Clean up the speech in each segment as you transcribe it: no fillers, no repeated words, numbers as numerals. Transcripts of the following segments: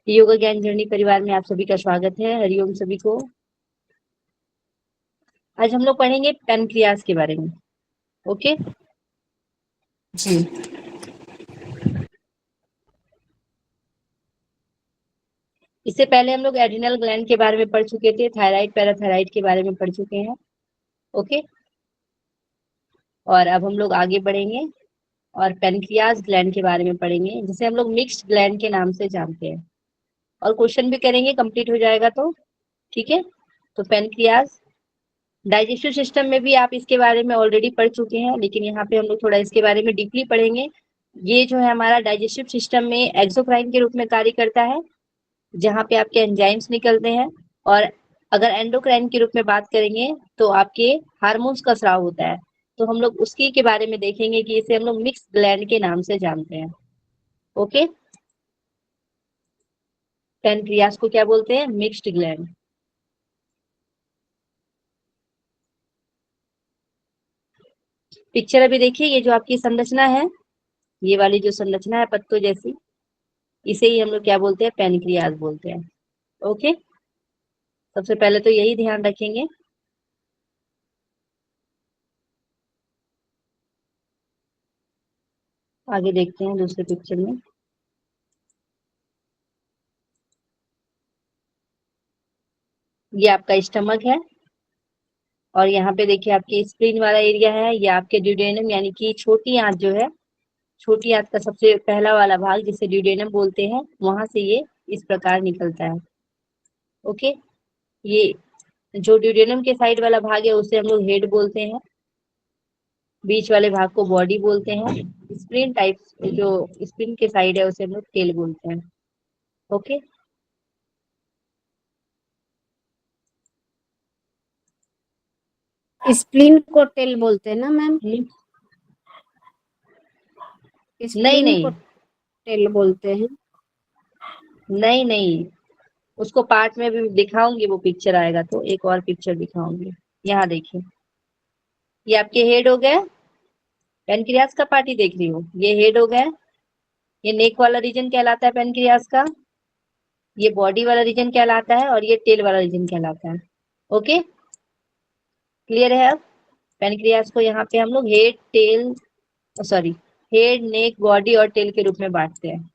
योगा ज्ञान जर्नी परिवार में आप सभी का स्वागत है। हरिओम सभी को। आज हम लोग पढ़ेंगे पैनक्रियाज के बारे में। ओके जी। इससे पहले हम लोग एड्रिनल ग्लैंड के बारे में पढ़ चुके थे, थायराइड पैराथायराइड के बारे में पढ़ चुके हैं। ओके, और अब हम लोग आगे बढ़ेंगे और पैनक्रियाज ग्लैंड के बारे में पढ़ेंगे, जिसे हम लोग मिक्स्ड ग्लैंड के नाम से जानते हैं। और क्वेश्चन भी करेंगे, कंप्लीट हो जाएगा तो ठीक है। तो पैनक्रियाज डाइजेस्टिव सिस्टम में भी आप इसके बारे में ऑलरेडी पढ़ चुके हैं, लेकिन यहाँ पे हम लोग थोड़ा इसके बारे में डीपली पढ़ेंगे। ये जो है हमारा डाइजेस्टिव सिस्टम में एक्सोक्राइन के रूप में कार्य करता है, जहाँ पे आपके एंजाइम्स निकलते हैं। और अगर एंडोक्राइन के रूप में बात करेंगे तो आपके हार्मोन्स का स्राव होता है। तो हम लोग उसकी के बारे में देखेंगे कि इसे हम लोग मिक्स ग्लैंड के नाम से जानते हैं। ओके, पैनक्रियास को क्या बोलते हैं? Mixed gland. पिक्चर अभी देखिए, ये जो आपकी संरचना है, ये वाली जो संरचना है पत्तों जैसी, इसे ही हम लोग क्या बोलते हैं? पैनक्रियास बोलते हैं। ओके, सबसे पहले तो यही ध्यान रखेंगे। आगे देखते हैं दूसरे पिक्चर में। ये आपका स्टमक है, और यहाँ पे देखिए आपकी स्प्लीन वाला एरिया है। ये आपके ड्यूडेनम यानी कि छोटी आंत जो है, छोटी आंत का सबसे पहला वाला भाग जिसे ड्यूडेनम बोलते हैं, वहां से ये इस प्रकार निकलता है। ओके, ये जो ड्यूडेनम के साइड वाला भाग है उसे हम लोग हेड बोलते हैं, बीच वाले भाग को बॉडी बोलते हैं। स्प्लीन टाइप जो स्प्लीन के साइड है उसे हम लोग टेल बोलते हैं। ओके, स्प्लीन को टेल बोलते हैं ना मैम? नहीं स्प्लीन नहीं को टेल बोलते हैं। नहीं नहीं, उसको पार्ट में भी दिखाऊंगी, वो पिक्चर आएगा तो एक और पिक्चर दिखाऊंगी। यहाँ देखिए, ये आपके हेड हो गए। पेनक्रियास का पार्ट ही देख रही हूँ, ये हेड हो गए। ये नेक वाला रीजन कहलाता है पेनक्रियास का, ये बॉडी वाला रीजन कहलाता है, और ये टेल वाला रीजन कहलाता है। ओके, क्लियर है अब? पेनक्रियास को यहाँ पे हम लोग head tail, sorry, head neck body और टेल के रूप में बांटते हैं।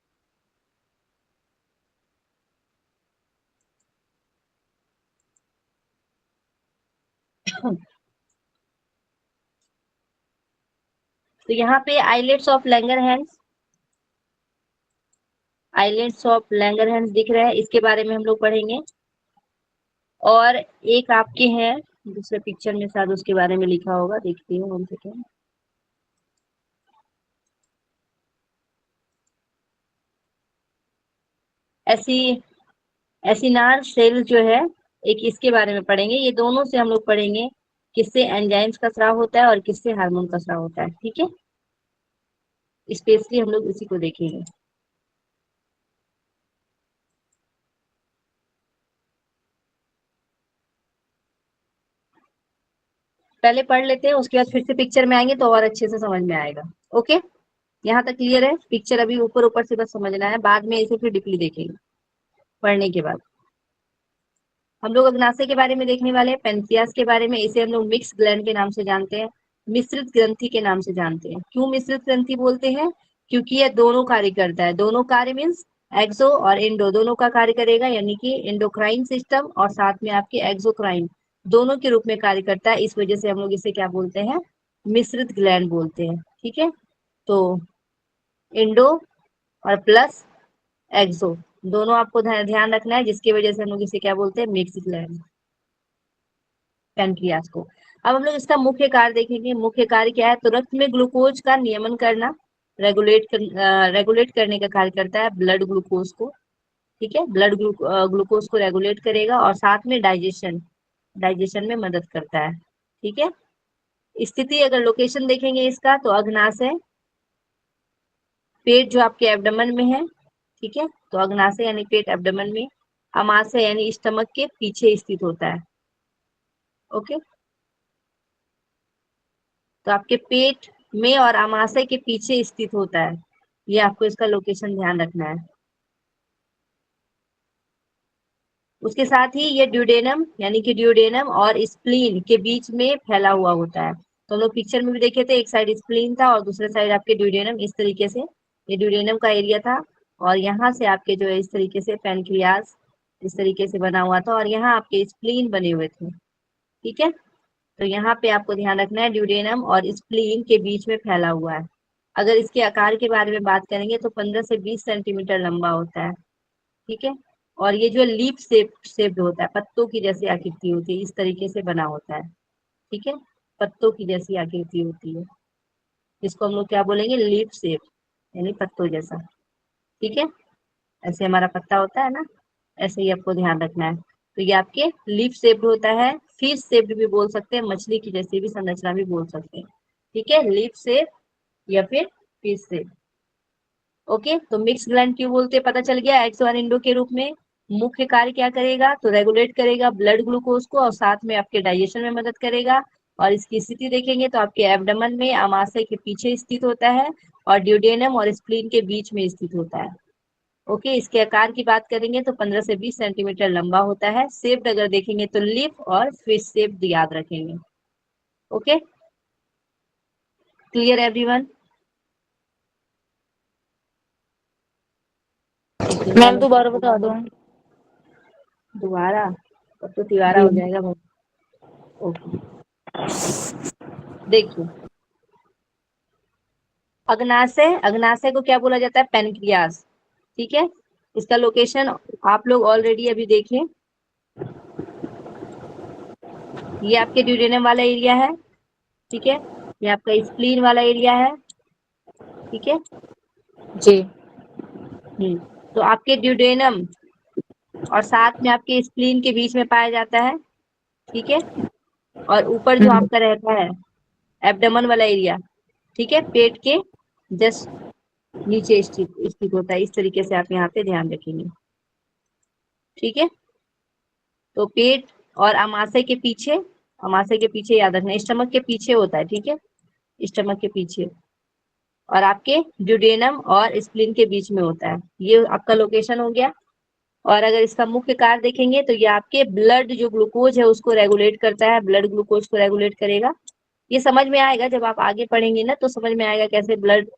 तो यहाँ पे islets of Langerhans, islets of Langerhans दिख रहा है, इसके बारे में हम लोग पढ़ेंगे। और एक आपके हैं दूसरे पिक्चर में, शायद उसके बारे में लिखा होगा, देखती हूँ हमसे क्या। ऐसी एसिनार सेल जो है, एक इसके बारे में पढ़ेंगे। ये दोनों से हम लोग पढ़ेंगे किससे एंजाइम्स का स्राव होता है और किससे हार्मोन का स्राव होता है। ठीक है, स्पेशली हम लोग इसी को देखेंगे। पहले पढ़ लेते हैं, उसके बाद फिर से पिक्चर में आएंगे तो और अच्छे से समझ में आएगा। ओके, यहाँ तक क्लियर है? पिक्चर अभी ऊपर ऊपर से बस समझना है, बाद में इसे फिर डीपली देखेंगे पढ़ने के बाद। हम लोग अग्नाशय के बारे में देखने वाले हैं, पेनक्रियास के बारे में। इसे हम लोग मिक्स ग्लैंड के नाम से जानते हैं, मिश्रित ग्रंथि के नाम से जानते हैं। क्यों मिश्रित ग्रंथि बोलते हैं? क्योंकि यह दोनों कार्य करता है। दोनों कार्य मीन्स एक्सो और इंडो दोनों का कार्य करेगा, यानी कि इंडोक्राइन सिस्टम और साथ में आपके एक्सोक्राइन दोनों के रूप में कार्य करता है। इस वजह से हम लोग इसे क्या बोलते हैं? मिश्रित ग्लैंड बोलते हैं। ठीक है, तो इंडो और प्लस एक्सो दोनों आपको ध्यान रखना है, जिसकी वजह से हम लोग इसे क्या बोलते हैं? मिक्स ग्लैंड, पैनक्रियास को। अब हम लोग इसका मुख्य कार्य देखेंगे। मुख्य कार्य क्या है? तो रक्त में ग्लूकोज का नियमन करना, रेगुलेट करने का कार्य करता है ब्लड ग्लूकोज को। ठीक है, ब्लड ग्लूकोज को रेगुलेट करेगा, और साथ में डाइजेशन, डाइजेशन में मदद करता है। ठीक है, स्थिति अगर लोकेशन देखेंगे इसका, तो अग्नाशय, पेट जो आपके एब्डोमेन में है, ठीक है, तो अग्नाशय यानी पेट एब्डोमेन में, अमाशय यानी स्टमक के पीछे स्थित होता है। ओके, तो आपके पेट में और अमाशय के पीछे स्थित होता है। ये आपको इसका लोकेशन ध्यान रखना है। उसके साथ ही ये ड्यूडेनम यानी कि ड्यूडेनम और स्प्लीन के बीच में फैला हुआ होता है। तो हम लोग पिक्चर में भी देखे थे, एक साइड स्प्लीन था और दूसरे साइड आपके ड्यूडेनम, इस तरीके से ये ड्यूडेनम का एरिया था। और यहाँ से आपके जो है इस तरीके से पैनक्रियाज इस तरीके से बना हुआ था और यहाँ आपके स्प्लीन बने हुए थे। ठीक है, तो यहाँ पे आपको ध्यान रखना है ड्यूडेनम और स्प्लीन के बीच में फैला हुआ है। अगर इसके आकार के बारे में बात करेंगे तो 15 से 20 सेंटीमीटर लंबा होता है। ठीक है, और ये जो लीफ शेप्ड होता है, पत्तों की जैसी आकृति होती है, इस तरीके से बना होता है। ठीक है, पत्तों की जैसी आकृति होती है, जिसको हम लोग क्या बोलेंगे, लीफ शेप, यानी पत्तों जैसा। ठीक है, ऐसे हमारा पत्ता होता है ना, ऐसे ही आपको ध्यान रखना है। तो ये आपके लीफ शेप्ड होता है, फिश शेप्ड भी बोल सकते हैं, मछली की जैसी भी संरचना भी बोल सकते हैं। ठीक है, लीफ शेप या फिर फिश शेप। ओके, तो मिक्स ग्लैंड क्यों बोलते हैं पता चल गया। एक्स1 इंडो के रूप में मुख्य कार्य क्या करेगा, तो रेगुलेट करेगा ब्लड ग्लूकोज को और साथ में आपके डाइजेशन में मदद करेगा। और इसकी स्थिति देखेंगे तो आपके एब्डोमेन में आमाशय के पीछे स्थित होता है और ड्यूडेनम और स्प्लीन के बीच में स्थित होता है। ओके, इसके आकार की बात करेंगे तो 15 से 20 सेंटीमीटर लंबा होता है। शेप्ड अगर देखेंगे तो लीफ और फिश शेप्ड याद रखेंगे। Okay, clear everyone. एक मिनट मैम दोबारा बता दो। दोबारा, तब तो तिवारा जी हो जाएगा बहुत। ओके, देखिए अग्नाशय को क्या बोला जाता है, पेनक्रियास। ठीक है, इसका लोकेशन आप लोग ऑलरेडी अभी देखें, ये आपके ड्यूडेनम वाला एरिया है। ठीक है, ये आपका स्प्लीन वाला एरिया है। ठीक है, जी तो आपके ड्यूडेनम और साथ में आपके स्प्लीन के बीच में पाया जाता है। ठीक है, और ऊपर जो आपका रहता है एब्डोमेन वाला एरिया, ठीक है, पेट के जस्ट नीचे स्थित होता है। इस तरीके से आप यहाँ पे ध्यान रखेंगे। ठीक है, तो पेट और अमाशय के पीछे याद रखना, स्टमक के पीछे होता है। ठीक है, स्टमक के पीछे और आपके ड्यूडेनम और स्प्लीन के बीच में होता है। ये आपका लोकेशन हो गया। और अगर इसका मुख्य कार्य देखेंगे तो ये आपके ब्लड जो ग्लूकोज है उसको रेगुलेट करता है, ब्लड ग्लूकोज को रेगुलेट करेगा। ये समझ में आएगा जब आप आगे पढ़ेंगे ना, तो समझ में आएगा कैसे ब्लड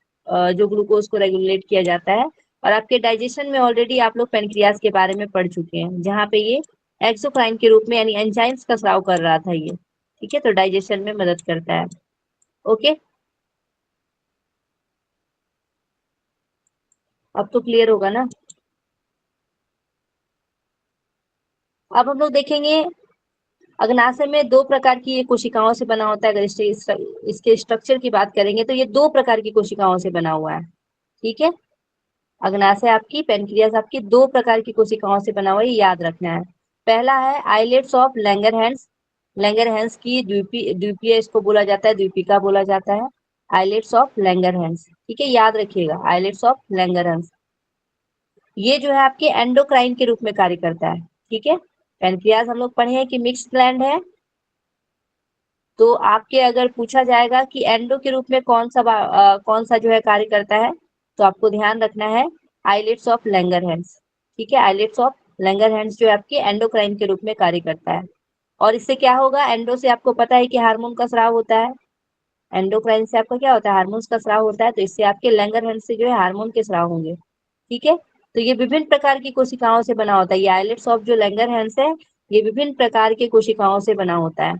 जो ग्लूकोज को रेगुलेट किया जाता है। और आपके डाइजेशन में ऑलरेडी आप लोग पेनक्रियाज के बारे में पढ़ चुके हैं, जहाँ पे ये एक्सोक्राइन के रूप में यानी एंजाइम्स का स्राव कर रहा था ये। ठीक है, तो डाइजेशन में मदद करता है। ओके, अब तो क्लियर होगा ना। अब हम लोग देखेंगे अग्नाशय में दो प्रकार की ये कोशिकाओं से बना होता है। अगर इसके स्ट्रक्चर की बात करेंगे तो ये दो प्रकार की कोशिकाओं से बना हुआ है। ठीक है, अग्नाशय आपकी, पेनक्रियास आपकी दो प्रकार की कोशिकाओं से बना हुआ है, ये याद रखना है। पहला है आइलेट्स ऑफ लैंगरहैंस। लैंगरहैंस की द्वीपीय इसको बोला जाता है, द्वीपिका बोला जाता है, आइलेट्स ऑफ लैंगरहैंस। ठीक है, याद रखिएगा, आइलेट्स ऑफ लैंगरहैंस। ये जो है आपके एंडोक्राइन के रूप में कार्य करता है। ठीक है, पेनक्रियास हम लोग पढ़े हैं कि मिक्स ग्लैंड है। तो आपके अगर पूछा जाएगा कि एंडो के रूप में कौन सा जो है कार्य करता है, तो आपको ध्यान रखना है आइलेट्स ऑफ लैंगरहैंस। ठीक है, आइलेट्स ऑफ लैंगरहैंस जो है आपके एंडोक्राइन के रूप में कार्य करता है। और इससे क्या होगा, एंडो से आपको पता है कि हार्मोन का स्राव होता है। एंडोक्राइन से आपका क्या होता है, हार्मोन्स का स्राव होता है। तो इससे आपके लैंगरहैंस से जो है हार्मोन के स्राव होंगे। ठीक है, तो ये विभिन्न प्रकार की कोशिकाओं से बना होता है। ये आइलेट्स ऑफ जो लैंगरहैंस है, ये विभिन्न प्रकार के कोशिकाओं से बना होता है।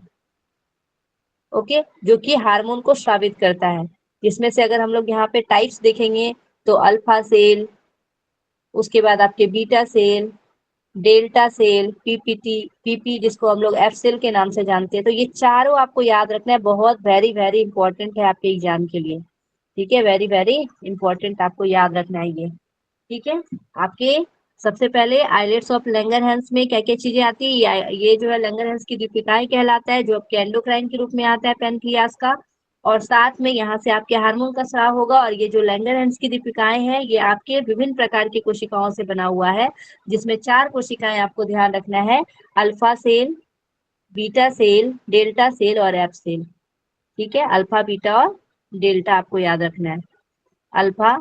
ओके, जो कि हार्मोन को स्रावित करता है। जिसमें से अगर हम लोग यहाँ पे टाइप्स देखेंगे तो अल्फा सेल, उसके बाद आपके beta cell, delta cell, PP जिसको हम लोग एफ सेल के नाम से जानते हैं। तो ये चारों आपको याद रखना है, बहुत वेरी वेरी इंपॉर्टेंट है आपके एग्जाम के लिए। ठीक है, वेरी वेरी इंपॉर्टेंट आपको याद रखना है ये। ठीक है, आपके सबसे पहले आइलेट्स ऑफ लैंगरहैंस में क्या क्या चीजें आती है, ये जो है लैंगरहैंस की दीपिकाएं कहलाता है, जो आपके एंडोक्राइन के रूप में आता है पेनक्रियास का। और साथ में यहाँ से आपके हार्मोन का स्राव होगा। और ये जो लैंगरहैंस की दीपिकाएं हैं, ये आपके विभिन्न प्रकार की कोशिकाओं से बना हुआ है, जिसमें चार कोशिकाएं आपको ध्यान रखना है, alpha cell, beta cell, delta cell और एफ सेल। ठीक है, अल्फा बीटा और डेल्टा आपको याद रखना है, अल्फा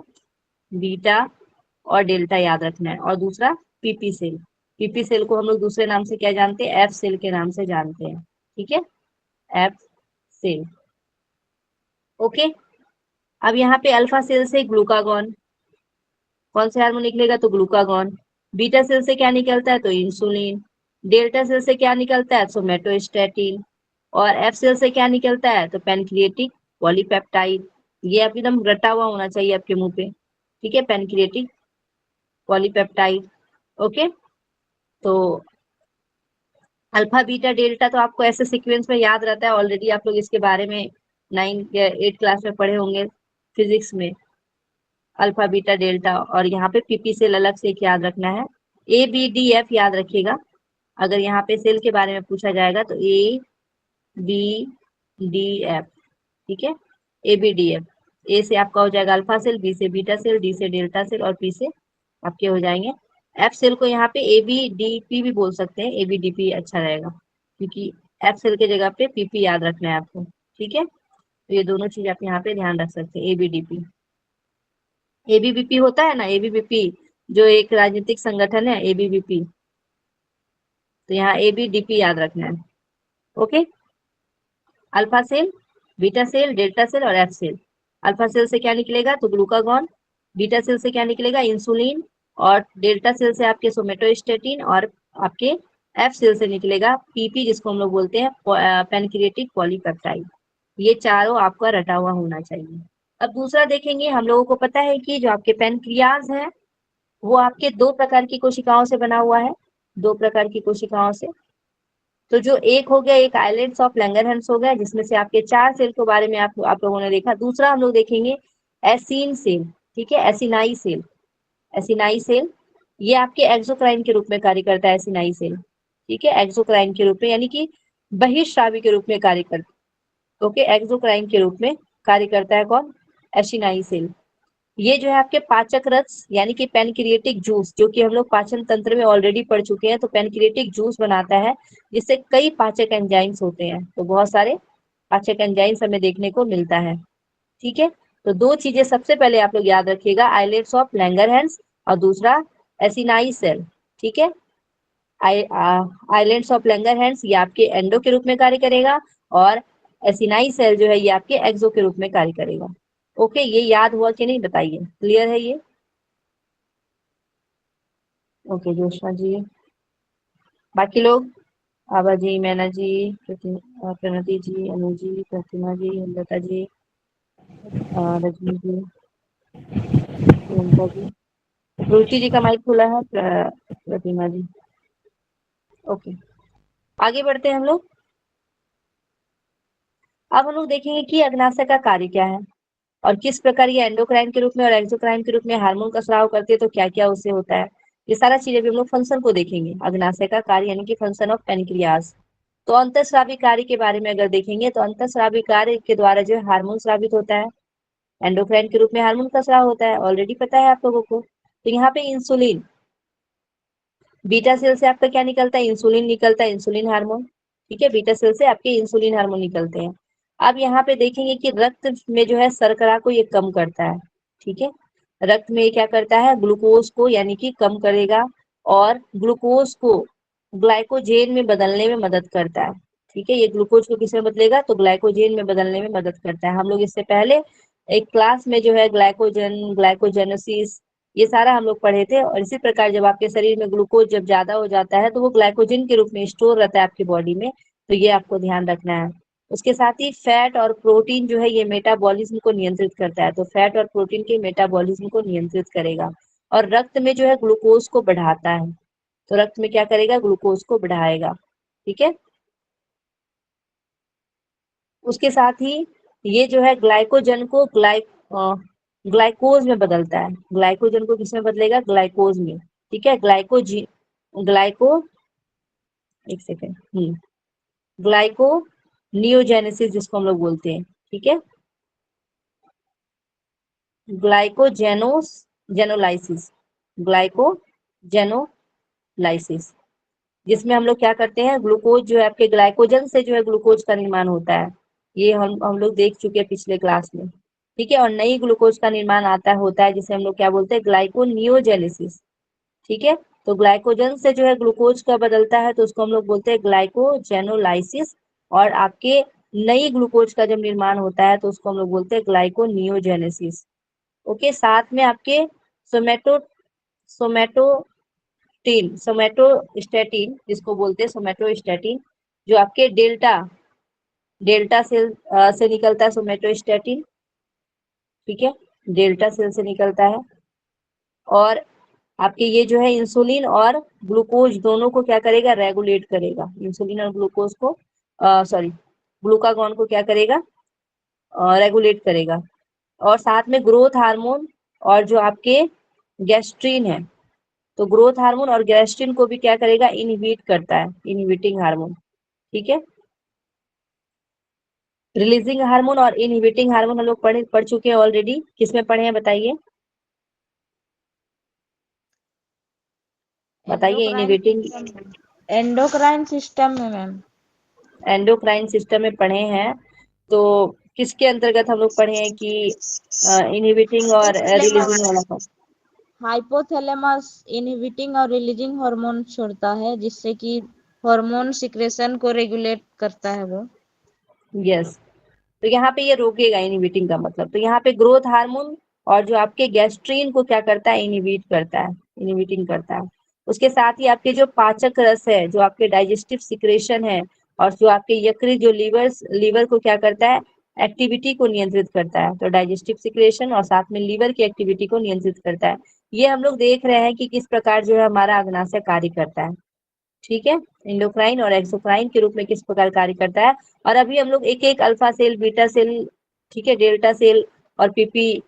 बीटा और डेल्टा याद रखना है। और दूसरा पीपी सेल। पीपी सेल को हम लोग दूसरे नाम से क्या जानते हैं, एफ सेल के नाम से जानते हैं। ठीक है, एफ सेल। ओके, अब यहाँ पे अल्फा सेल से ग्लूकागॉन, कौन सा हार्मोन निकलेगा, तो ग्लूकागॉन। बीटा सेल से क्या निकलता है, तो इंसुलिन। डेल्टा सेल से क्या निकलता है, सोमेटोस्टेटिन। और एफ सेल से क्या निकलता है, तो पैनक्रिएटिक पॉलीपेप्टाइड। ये आप एकदम रटा हुआ होना चाहिए आपके मुंह पे। ठीक है, पैनक्रिएटिक पॉलीपेप्टाइड। ओके, तो अल्फा बीटा डेल्टा तो आपको ऐसे सीक्वेंस में याद रहता है, ऑलरेडी आप लोग इसके बारे में 9 या 8 क्लास में पढ़े होंगे फिजिक्स में, अल्फा बीटा डेल्टा। और यहाँ पे पीपी सेल अलग से एक याद रखना है, ए बी डी एफ याद रखिएगा। अगर यहाँ पे सेल के बारे में पूछा जाएगा तो ए बी डी एफ। ठीक है, ए बी डी एफ। ए से आपका हो जाएगा अल्फा सेल, बी से बीटा सेल, डी से डेल्टा सेल और पी से आपके हो जाएंगे एफ सेल। को यहाँ पे ए बी डी पी भी बोल सकते हैं, ए बी डी पी अच्छा रहेगा, क्योंकि एफ सेल के जगह पे पीपी याद रखना है आपको। ठीक है, तो ये दोनों चीज आप यहाँ पे ध्यान रख सकते हैं, A B D P. ABVP होता है ना, एबीवीपी जो एक राजनीतिक संगठन है, एबीवीपी, तो यहाँ एबीडीपी याद रखना है। Okay, alpha cell, beta cell, delta cell और एफ सेल। अल्फा सेल से क्या निकलेगा, तो ग्लूकागॉन। बीटा सेल से क्या निकलेगा, इंसुलिन। और डेल्टा सेल से आपके सोमेटोस्टेटिन। और आपके एफ सेल से निकलेगा पीपी, जिसको हम लोग बोलते हैं पैनक्रिएटिक पॉलीपेप्टाइड। ये चारों आपका रटा हुआ होना चाहिए। अब दूसरा देखेंगे, हम लोगों को पता है कि जो आपके पैनक्रियाज है वो आपके 2 प्रकार की कोशिकाओं से बना हुआ है, 2 प्रकार की कोशिकाओं से। तो जो एक हो गया, एक आइलैंड्स ऑफ लैंगरहैंस हो गया, जिसमें से आपके 4 सेल के बारे में आप लोगों ने देखा। दूसरा हम लोग देखेंगे एसिन सेल। ठीक है, एसिनाई सेल। एसिनाई सेल ये आपके एक्सोक्राइन के रूप में कार्य करता है, एसिनाई सेल। ठीक है, एक्सोक्राइन के रूप में, यानी कि बहिर्स्रावी के रूप में कार्य करता। ओके, एक्सोक्राइन के रूप में कार्य करता है कौन, एसिनाई सेल। ये जो है आपके पाचक रस यानी कि पैनक्रिएटिक जूस, जो कि हम लोग पाचन तंत्र में ऑलरेडी पढ़ चुके हैं, तो पैनक्रिएटिक जूस बनाता है, जिससे कई पाचक एंजाइम्स होते हैं। तो बहुत सारे पाचक एंजाइम्स हमें देखने को मिलता है। ठीक है, तो 2 चीजें सबसे पहले आप लोग याद रखिएगा, आइलेट्स ऑफ लैंगरहैंस और दूसरा एसिनाई सेल। ठीक है, आइलैंड्स ऑफ लैंगरहैंस ये आपके एंडो के रूप में कार्य करेगा, और एसिनाई सेल जो है ये आपके एक्सो के रूप में कार्य करेगा। ओके, ये याद हुआ कि नहीं, बताइए, क्लियर है ये? ओके जोशना जी, बाकी लोग, आभा जी, मैना जी, प्रणति जी, अनु जी, प्रतिमा जी, लता जी, रजनी जी, प्रियंका जी, रुचि जी का माइक खुला है, प्रतिमा जी। ओके, आगे बढ़ते हैं हम लोग। अब हम लोग देखेंगे कि अग्नाशय का कार्य क्या है और किस प्रकार ये एंडोक्राइन के रूप में और एक्सोक्राइन के रूप में हार्मोन का स्राव करती है, तो क्या क्या उससे होता है, ये सारा चीजें भी हम लोग फंक्शन को देखेंगे। अग्नाशय का कार्य यानी कि फंक्शन ऑफ पेनक्रियाज। तो अंतःस्रावी कार्य के बारे में अगर देखेंगे, तो अंतःस्रावी कार्य के द्वारा जो है हार्मोन स्रावित होता है, एंडोक्राइन के रूप में हार्मोन का स्राव होता है, ऑलरेडी पता है आप लोगों को। तो यहाँ पे इंसुलिन, बीटा सेल से आपका क्या निकलता है, इंसुलिन निकलता है, इंसुलिन हार्मोन। ठीक है, बीटा सेल से आपके इंसुलिन हार्मोन निकलते हैं। अब यहाँ पे देखेंगे कि रक्त में जो है शर्करा को ये कम करता है। ठीक है, रक्त में ये क्या करता है, ग्लूकोज को यानी कि कम करेगा, और ग्लूकोज को ग्लाइकोजेन में बदलने में मदद करता है। ठीक है, ये ग्लूकोज को किसमें बदलेगा, तो ग्लाइकोजेन में बदलने में मदद करता है। हम लोग इससे पहले एक क्लास में जो है ग्लाइकोजन, ग्लाइकोजेनेसिस, ये सारा हम लोग पढ़े थे। और इसी प्रकार जब आपके शरीर में ग्लूकोज जब ज्यादा हो जाता है, तो वो ग्लाइकोजन के रूप में स्टोर रहता है आपकी बॉडी में, तो ये आपको ध्यान रखना है। उसके साथ ही फैट और प्रोटीन जो है ये मेटाबॉलिज्म को नियंत्रित करता है, तो फैट और प्रोटीन के मेटाबॉलिज्म को नियंत्रित करेगा। और रक्त में जो है ग्लूकोज को बढ़ाता है, तो रक्त में क्या करेगा, ग्लूकोज को बढ़ाएगा। ठीक है, उसके साथ ही ये जो है ग्लाइकोजन को ग्लाइकोज में बदलता है। ग्लाइकोजन को किसमें बदलेगा, ग्लाइकोज में। ठीक है, ग्लाइको एक सेकेंड, ग्लाइको नियोजेनेसिस जिसको हम लोग बोलते हैं। ठीक है, ग्लाइकोजेनोस जेनोलाइसिस, ग्लाइकोजेनोलाइसिस, जिसमें हम लोग क्या करते हैं, ग्लूकोज जो है आपके ग्लाइकोजन से जो है ग्लूकोज का निर्माण होता है। ये हम लोग देख चुके हैं पिछले क्लास में। ठीक है, और नई ग्लूकोज का निर्माण होता है, जिसे हम लोग क्या बोलते हैं, ग्लाइकोनियोजेनेसिस। ठीक है, तो ग्लाइकोजन से जो है ग्लूकोज का बदलता है तो उसको हम लोग बोलते हैं ग्लाइकोजेनोलाइसिस, और आपके नई ग्लूकोज का जब निर्माण होता है तो उसको हम लोग बोलते हैं ग्लाइकोनियोजेनेसिस। ओके, साथ में आपके सोमेटो सोमेटोस्टेटिन जिसको बोलते हैं सोमेटोस्टेटिन, जो आपके डेल्टा डेल्टा सेल से निकलता है सोमेटोस्टेटिन, ठीक है, डेल्टा सेल से निकलता है। और आपके ये जो है इंसुलिन और ग्लूकोज दोनों को क्या करेगा, रेगुलेट करेगा। इंसुलिन और ग्लूकोज को सॉरी ग्लूकागॉन को क्या करेगा, रेगुलेट करेगा। और साथ में ग्रोथ हार्मोन और जो आपके गैस्ट्रीन है, तो ग्रोथ हार्मोन और गैस्ट्रीन को भी क्या करेगा, इनहिबिट करता है, इनहिबिटिंग हार्मोन, ठीक है। रिलीजिंग हार्मोन और इनहिबिटिंग हार्मोन हम लोग पढ़ चुके हैं ऑलरेडी। किसमें पढ़े हैं बताइए, बताइए। इनहिबिटिंग एंडोक्राइन सिस्टम में मैम। एंडोक्राइन सिस्टम में पढ़े हैं, तो किसके अंतर्गत हम लोग पढ़े हैं कि इनहिबिटिंग और रिलीजिंग वाला part? हाइपोथैलेमस इनहिबिटिंग और रिलीजिंग हार्मोन छोड़ता है, जिससे कि हार्मोन सिक्रेशन को रेगुलेट करता है वो। यस, तो यहाँ पे ये रोकेगा इनहिबिटिंग का मतलब। तो यहाँ पे ग्रोथ हार्मोन और जो आपके गैस्ट्रीन को क्या करता है, इनहिबिट करता है, इनहिबिटिंग करता है। उसके साथ ही आपके जो पाचक रस है, जो आपके डाइजेस्टिव सिक्रेशन है, और जो आपके यकृत जो लीवर को क्या करता है, एक्टिविटी को नियंत्रित करता है। तो डाइजेस्टिव सिक्रेशन और साथ में लीवर की एक्टिविटी को नियंत्रित करता है। ये हम लोग देख रहे हैं कि किस प्रकार जो है हमारा अग्नाशय कार्य करता है, ठीक है, इंडोक्राइन और एक्सोक्राइन के रूप में किस प्रकार कार्य करता है। और अभी हम लोग एक एक अल्फा सेल, बीटा सेल, ठीक है, डेल्टा सेल और पीपी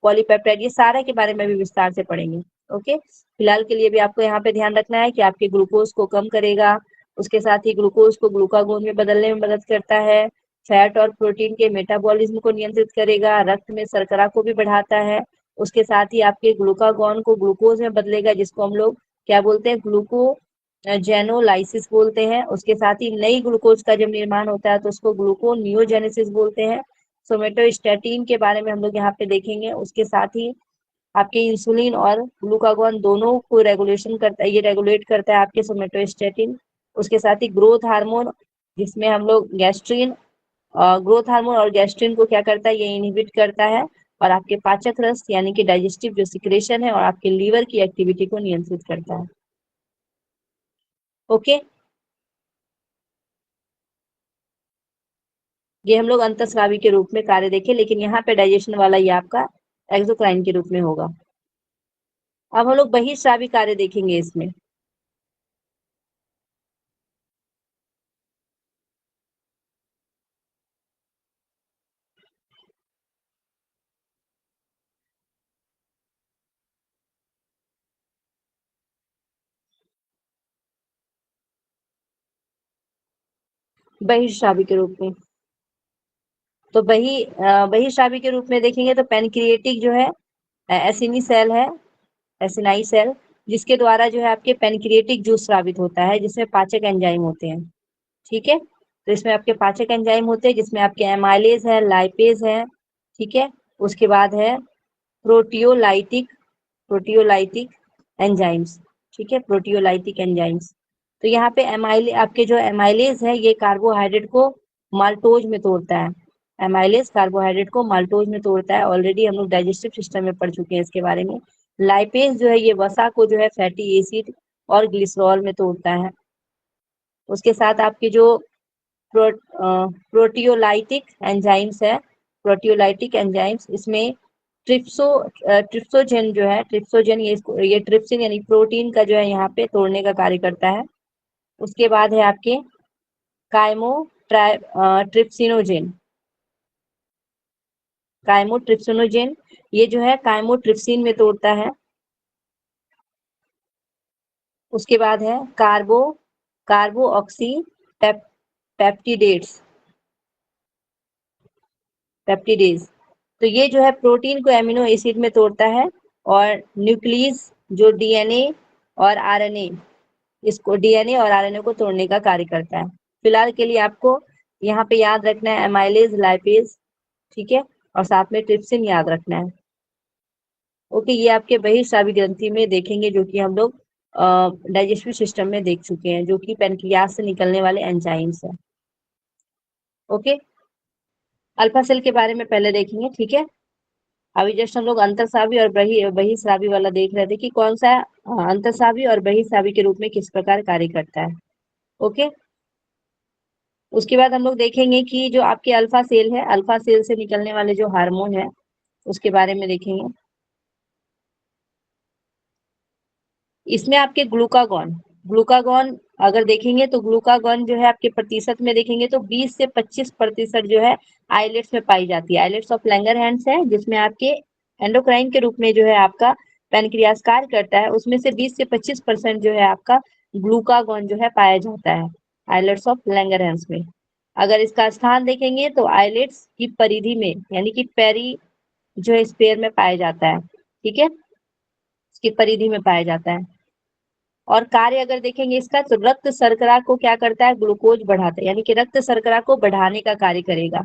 पॉलीपेप्टाइड, ये सारे के बारे में भी विस्तार से पढ़ेंगे। ओके, फिलहाल के लिए भी आपको यहाँ पे ध्यान रखना है कि आपके ग्लूकोज को कम करेगा, उसके साथ ही ग्लूकोज को ग्लूकागोन में बदलने में मदद करता है, फैट और प्रोटीन के मेटाबॉलिज्म को नियंत्रित करेगा, रक्त में शर्करा को भी बढ़ाता है, उसके साथ ही आपके ग्लूकागॉन को ग्लूकोज में बदलेगा, जिसको हम लोग क्या बोलते हैं, ग्लूकोजेनोलाइसिस बोलते हैं। उसके साथ ही नई ग्लूकोज का जब निर्माण होता है तो उसको ग्लूकोनियोजेनेसिस बोलते हैं। सोमेटोस्टेटिन के बारे में हम लोग यहाँ पे देखेंगे। उसके साथ ही आपके इंसुलिन और ग्लूकागॉन दोनों को रेगुलेशन करता है, ये रेगुलेट करता है आपके सोमेटोस्टेटिन। उसके साथ ही ग्रोथ हार्मोन, जिसमें हम लोग गैस्ट्रीन, ग्रोथ हार्मोन और गैस्ट्रीन को क्या करता है, ये इनहिबिट करता है। और आपके पाचक रस यानी कि डाइजेस्टिव जो सिक्रेशन है और आपके लीवर की एक्टिविटी को नियंत्रित करता है। ओके, ये हम लोग अंतस्रावी के रूप में कार्य देखें, लेकिन यहाँ पे डाइजेशन वाला ये आपका एक्सोक्राइन के रूप में होगा। अब हम लोग बहिर्स्रावी कार्य देखेंगे इसमें। बहिर्स्रावी के रूप में, तो बहिर्स्रावी के रूप में देखेंगे तो पैनक्रिएटिक जो है एसिनी सेल है, एसिनाई सेल, जिसके द्वारा जो है आपके पैनक्रिएटिक जूस स्रावित होता है, जिसमें पाचक एंजाइम होते हैं, ठीक है। तो इसमें आपके पाचक एंजाइम होते हैं, जिसमें आपके एमाइलेज है, लाइपेज है, ठीक है। उसके बाद है प्रोटियोलाइटिक प्रोटियोलाइटिक एंजाइम्स, ठीक है, प्रोटियोलाइटिक एंजाइम्स। तो यहाँ पे आपके जो एमाइलेज है ये कार्बोहाइड्रेट को माल्टोज में तोड़ता है। एमाइलेज कार्बोहाइड्रेट को माल्टोज में तोड़ता है, ऑलरेडी हम लोग डाइजेस्टिव सिस्टम में पढ़ चुके हैं इसके बारे में। लाइपेज जो है ये वसा को जो है फैटी एसिड और ग्लिसरॉल में तोड़ता है। उसके साथ आपके जो प्रोटियोलाइटिक एंजाइम्स है, प्रोटियोलाइटिक एंजाइम्स, इसमें ट्रिप्सोजन जो है, ट्रिप्सोजन ये ट्रिप्सिन यानी प्रोटीन का जो है यहाँ पे तोड़ने का कार्य करता है। उसके बाद है आपके ट्रिप्सिनोजेन, काइमोट्रिप्सिनोजेन, ये जो है काइमोट्रिप्सिन में तोड़ता है। उसके बाद है कार्बो ऑक्सी पेप्टिडेट्स, पेप्टिडेज, तो ये जो है प्रोटीन को एमिनो एसिड में तोड़ता है। और न्यूक्लियस जो डीएनए और आरएनए, इसको डीएनए और आरएनए को तोड़ने का कार्य करता है। फिलहाल के लिए आपको यहाँ पे याद रखना है एमाइलेज, लाइपेज, ठीक है, और साथ में ट्रिप्सिन याद रखना है। ओके, ये आपके बहिर्स्रावी ग्रंथि में देखेंगे, जो कि हम लोग डाइजेस्टिव सिस्टम में देख चुके हैं, जो कि पैनक्रियास से निकलने वाले एंजाइम्स है। ओके, अल्फा सेल के बारे में पहले देखेंगे, ठीक है। अभी जस्ट हम लोग अंतरस्रावी और बहिस्रावी वाला देख रहे थे कि कौन सा अंतरस्रावी और बहिस्रावी के रूप में किस प्रकार कार्य करता है। ओके, उसके बाद हम लोग देखेंगे कि जो आपके अल्फा सेल है, अल्फा सेल से निकलने वाले जो हार्मोन है उसके बारे में देखेंगे। इसमें आपके ग्लूकागॉन अगर देखेंगे तो ग्लूकागॉन जो है आपके प्रतिशत में देखेंगे तो 20 से 25% जो है आइलेट्स में पाई जाती है। आइलेट्स ऑफ लैंगरहैंस है, जिसमें आपके एंडोक्राइन के रूप में जो है आपका पैनक्रियास कार्य करता है, उसमें से 20 से 25% जो है आपका ग्लूकागॉन जो है पाया जाता है आइलेट्स ऑफ लैंगरहैंस में। अगर इसका स्थान देखेंगे तो आइलेट्स की परिधि में, यानी कि पेरी जो है स्पेयर में पाया जाता है, ठीक है, इसकी परिधि में पाया जाता है। और कार्य अगर देखेंगे इसका तो रक्त शर्करा को क्या करता है, ग्लूकोज बढ़ाता है, यानी कि रक्त शर्करा को बढ़ाने का कार्य करेगा,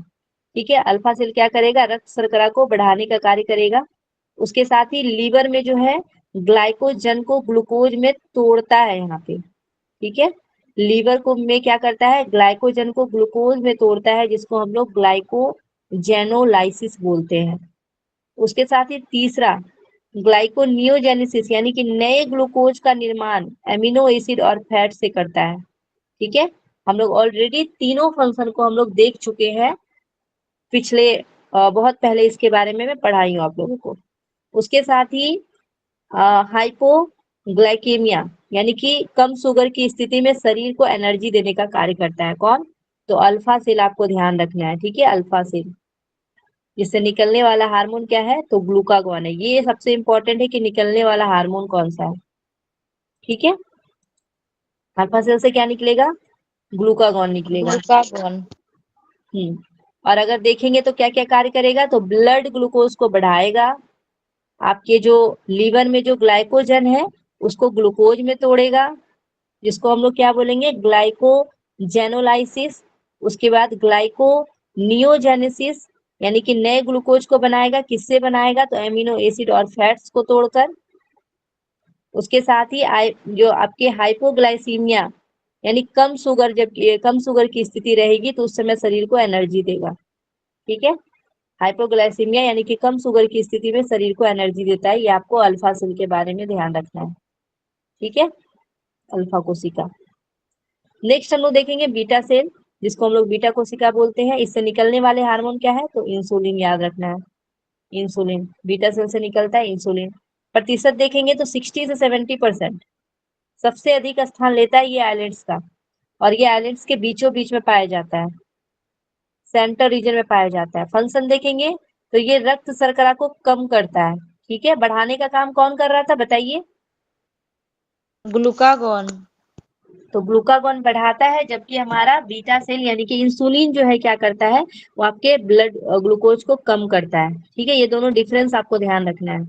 ठीक है। अल्फा सेल क्या करेगा, रक्त शर्करा को बढ़ाने का कार्य करेगा। उसके साथ ही लीवर में जो है ग्लाइकोजन को ग्लूकोज में तोड़ता है यहाँ पे, ठीक है। लीवर को में क्या करता है, ग्लाइकोजन को ग्लूकोज में तोड़ता है, जिसको हम लोग ग्लाइकोजेनोलाइसिस बोलते हैं। उसके साथ ही तीसरा ग्लाइकोनियोजेनेसिस, यानी कि नए ग्लूकोज का निर्माण एमिनो एसिड और फैट से करता है, ठीक है। हम लोग ऑलरेडी तीनों फंक्शन को हम लोग देख चुके हैं पिछले बहुत पहले, इसके बारे में मैं पढ़ाई हूँ आप लोगों को। उसके साथ ही हाइपोग्लाइकेमिया, यानी कि कम शुगर की स्थिति में शरीर को एनर्जी देने का कार्य करता है। कौन, तो अल्फा सेल आपको ध्यान रखना है, ठीक है। अल्फा सेल जिससे निकलने वाला हार्मोन क्या है, तो ग्लूकागॉन है। ये सबसे इंपॉर्टेंट है कि निकलने वाला हार्मोन कौन सा है, ठीक है। अल्फा सेल से क्या निकलेगा, ग्लूकागॉन निकलेगा। ग्लूकागॉन। और अगर देखेंगे तो क्या क्या कार्य करेगा, तो ब्लड ग्लूकोज को बढ़ाएगा, आपके जो लीवर में जो ग्लाइकोजन है उसको ग्लूकोज में तोड़ेगा, जिसको हम लोग क्या बोलेंगे, ग्लाइकोजेनोलाइसिस। उसके बाद ग्लाइकोनियोजेनेसिस, यानी कि नए ग्लूकोज को बनाएगा, किससे बनाएगा, तो एमिनो एसिड और फैट्स को तोड़कर। उसके साथ ही जो आपके हाइपोग्लाइसीमिया, यानी कम शुगर, जब कम शुगर की स्थिति रहेगी तो उस समय शरीर को एनर्जी देगा, ठीक है। हाइपोग्लाइसीमिया यानी कि कम शुगर की स्थिति में शरीर को एनर्जी देता है। ये आपको अल्फा सेल के बारे में ध्यान रखना है, ठीक है, अल्फा कोशिका। नेक्स्ट हम लोग देखेंगे बीटा सेल, जिसको हम लोग बीटा कोशिका बोलते हैं। इससे निकलने वाले हार्मोन क्या है, तो इंसुलिन, याद रखना है, इंसुलिन बीटा सेल से निकलता है इंसुलिन। प्रतिशत देखेंगे तो 60 से 70% सबसे अधिक स्थान लेता है ये आइलेट्स का, और ये आइलेट्स के बीचों बीच में पाया जाता है, सेंटर रीजन में पाया जाता है। फंक्शन देखेंगे तो ये रक्त शर्करा को कम करता है, ठीक है। बढ़ाने का काम कौन कर रहा था, बताइए, ग्लूकागॉन। तो ग्लूकागॉन बढ़ाता है, जबकि हमारा बीटा सेल यानी कि इंसुलिन जो है क्या करता है, वो आपके ब्लड ग्लूकोज को कम करता है, ठीक है। ये दोनों डिफरेंस आपको ध्यान रखना है।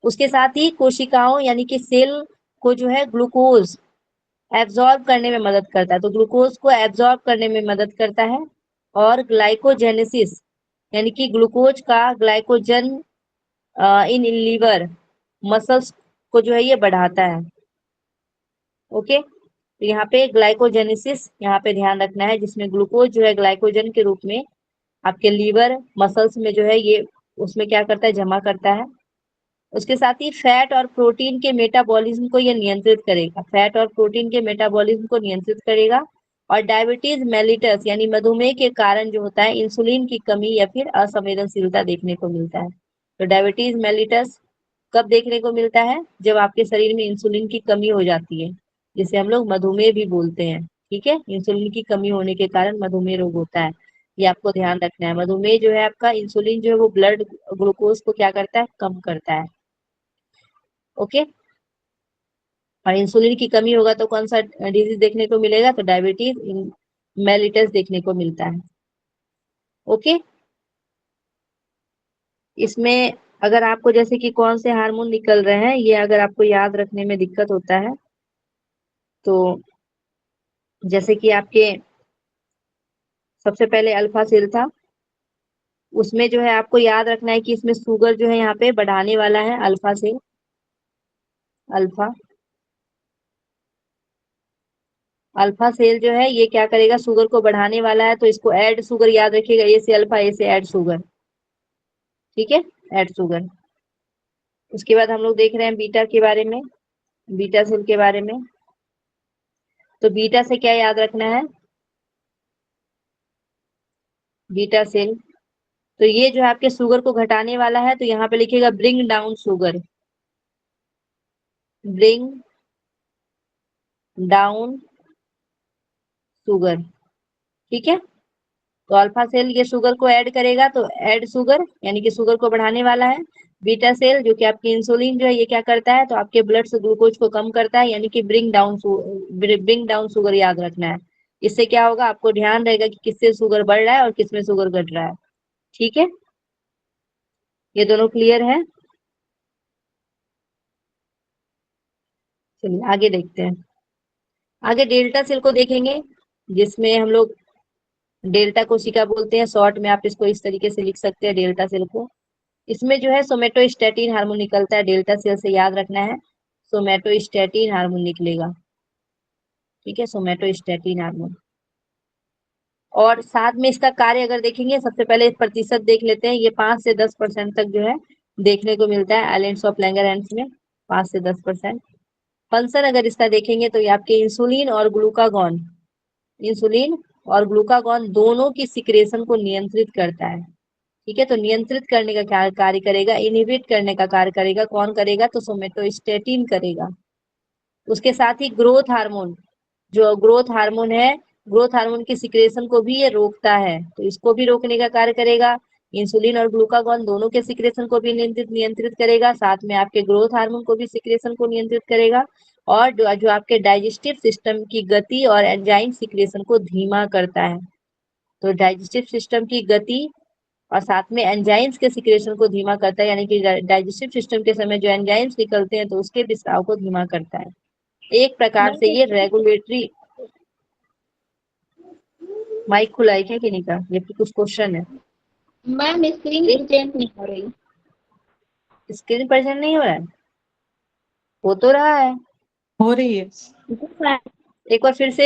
उसके साथ ही कोशिकाओं यानी कि सेल को जो है ग्लूकोज एब्जॉर्ब करने में मदद करता है, तो ग्लूकोज को एब्जॉर्ब करने में मदद करता है। और ग्लाइकोजेनेसिस यानी कि ग्लूकोज का ग्लाइकोजन इन लीवर मसल्स को जो है ये बढ़ाता है, ओके। तो यहाँ पे ग्लाइकोजेनेसिस यहाँ पे ध्यान रखना है, जिसमें ग्लूकोज जो है ग्लाइकोजन के रूप में आपके लीवर मसल्स में जो है ये उसमें क्या करता है, जमा करता है। उसके साथ ही फैट और प्रोटीन के मेटाबॉलिज्म को ये नियंत्रित करेगा, फैट और प्रोटीन के मेटाबॉलिज्म को नियंत्रित करेगा। और डायबिटीज मेलिटस यानी मधुमेह के कारण जो होता है इंसुलिन की कमी या फिर असंवेदनशीलता देखने को मिलता है। तो डायबिटीज मेलिटस कब देखने को मिलता है, जब आपके शरीर में इंसुलिन की कमी हो जाती है, जिसे हम लोग मधुमेह भी बोलते हैं, ठीक है। इंसुलिन की कमी होने के कारण मधुमेह रोग होता है, ये आपको ध्यान रखना है। मधुमेह जो है आपका इंसुलिन जो है वो ब्लड ग्लूकोज को क्या करता है, कम करता है, ओके। और इंसुलिन की कमी होगा तो कौन सा डिजीज देखने को मिलेगा, तो डायबिटीज मेलिटस देखने को मिलता है, ओके। इसमें अगर आपको जैसे कि कौन से हार्मोन निकल रहे हैं, ये अगर आपको याद रखने में दिक्कत होता है तो जैसे कि आपके सबसे पहले अल्फा सेल था, उसमें जो है आपको याद रखना है कि इसमें शुगर जो है यहाँ पे बढ़ाने वाला है alpha cell, alpha alpha cell जो है ये क्या करेगा, शुगर को बढ़ाने वाला है, तो इसको ऐड शुगर याद रखिएगा, ए से अल्फा, ए से ऐड शुगर, ठीक है, ऐड शुगर। उसके बाद हम लोग देख रहे हैं बीटा के बारे में, बीटा सेल के बारे में। तो बीटा से क्या याद रखना है, बीटा सेल, तो ये जो है आपके शुगर को घटाने वाला है, तो यहाँ पे लिखिएगा bring down sugar, bring down sugar, ठीक है। तो अल्फा सेल ये शुगर को ऐड करेगा, तो ऐड शुगर यानी कि शुगर को बढ़ाने वाला है। बीटा सेल जो कि आपकी इंसुलिन जो है ये क्या करता है, तो आपके ब्लड से ग्लूकोज को कम करता है, यानी कि ब्रिंग डाउन शुगर याद रखना है। इससे क्या होगा, आपको ध्यान रहेगा कि किससे शुगर बढ़ रहा है और किसमें शुगर घट रहा है, ठीक है। ये दोनों क्लियर है। चलिए आगे देखते हैं। आगे डेल्टा सेल को देखेंगे, जिसमें हम लोग डेल्टा कोशिका बोलते हैं, शॉर्ट में आप इसको इस तरीके से लिख सकते हैं डेल्टा सेल को। इसमें जो है सोमेटोस्टैटिन हार्मोन निकलता है, डेल्टा सेल से याद रखना है, सोमेटोस्टैटिन हार्मोन निकलेगा, ठीक है, सोमेटोस्टैटिन हार्मोन। और साथ में इसका कार्य अगर देखेंगे, सबसे पहले प्रतिशत देख लेते हैं, ये 5 से 10% तक जो है देखने को मिलता है आइलैंड्स ऑफ लैंगरहैंस में, 5 से 10%। फंक्शन अगर इसका देखेंगे तो ये आपके इंसुलिन और ग्लूकागॉन, इंसुलिन और ग्लूकागॉन दोनों की सिक्रेशन को नियंत्रित करता है, ठीक है। तो नियंत्रित करने का क्या कार्य करेगा, इनहिबिट करने का कार्य करेगा, कौन करेगा, तो सोमेटोस्टैटिन करेगा। उसके साथ ही ग्रोथ हार्मोन, जो ग्रोथ हार्मोन है, ग्रोथ हार्मोन की सिक्रेशन को भी ये रोकता है, तो इसको भी रोकने का कार्य करेगा। इंसुलिन और ग्लूकागॉन दोनों के सिक्रेशन को भी नियंत्रित करेगा, साथ में आपके ग्रोथ हार्मोन को भी सिक्रेशन को नियंत्रित करेगा, और जो आपके डाइजेस्टिव सिस्टम की गति और एंजाइम सिक्रेशन को धीमा करता है। तो डाइजेस्टिव सिस्टम की गति और साथ में एंजाइम्स के सिक्रेशन को धीमा करता है, यानी कि डाइजेस्टिव सिस्टम के समय जो एंजाइम्स निकलते हैं तो उसके रिसाव को धीमा करता है। एक प्रकार से ये रेगुलेटरी, माइक खुला है क्या किन्हीं का, ये कुछ क्वेश्चन है। मैम स्क्रीन प्रेजेंट नहीं हो रही, स्क्रीन प्रेजेंट नहीं हो रहा है, हो तो रहा है, हो रही है। एक बार फिर से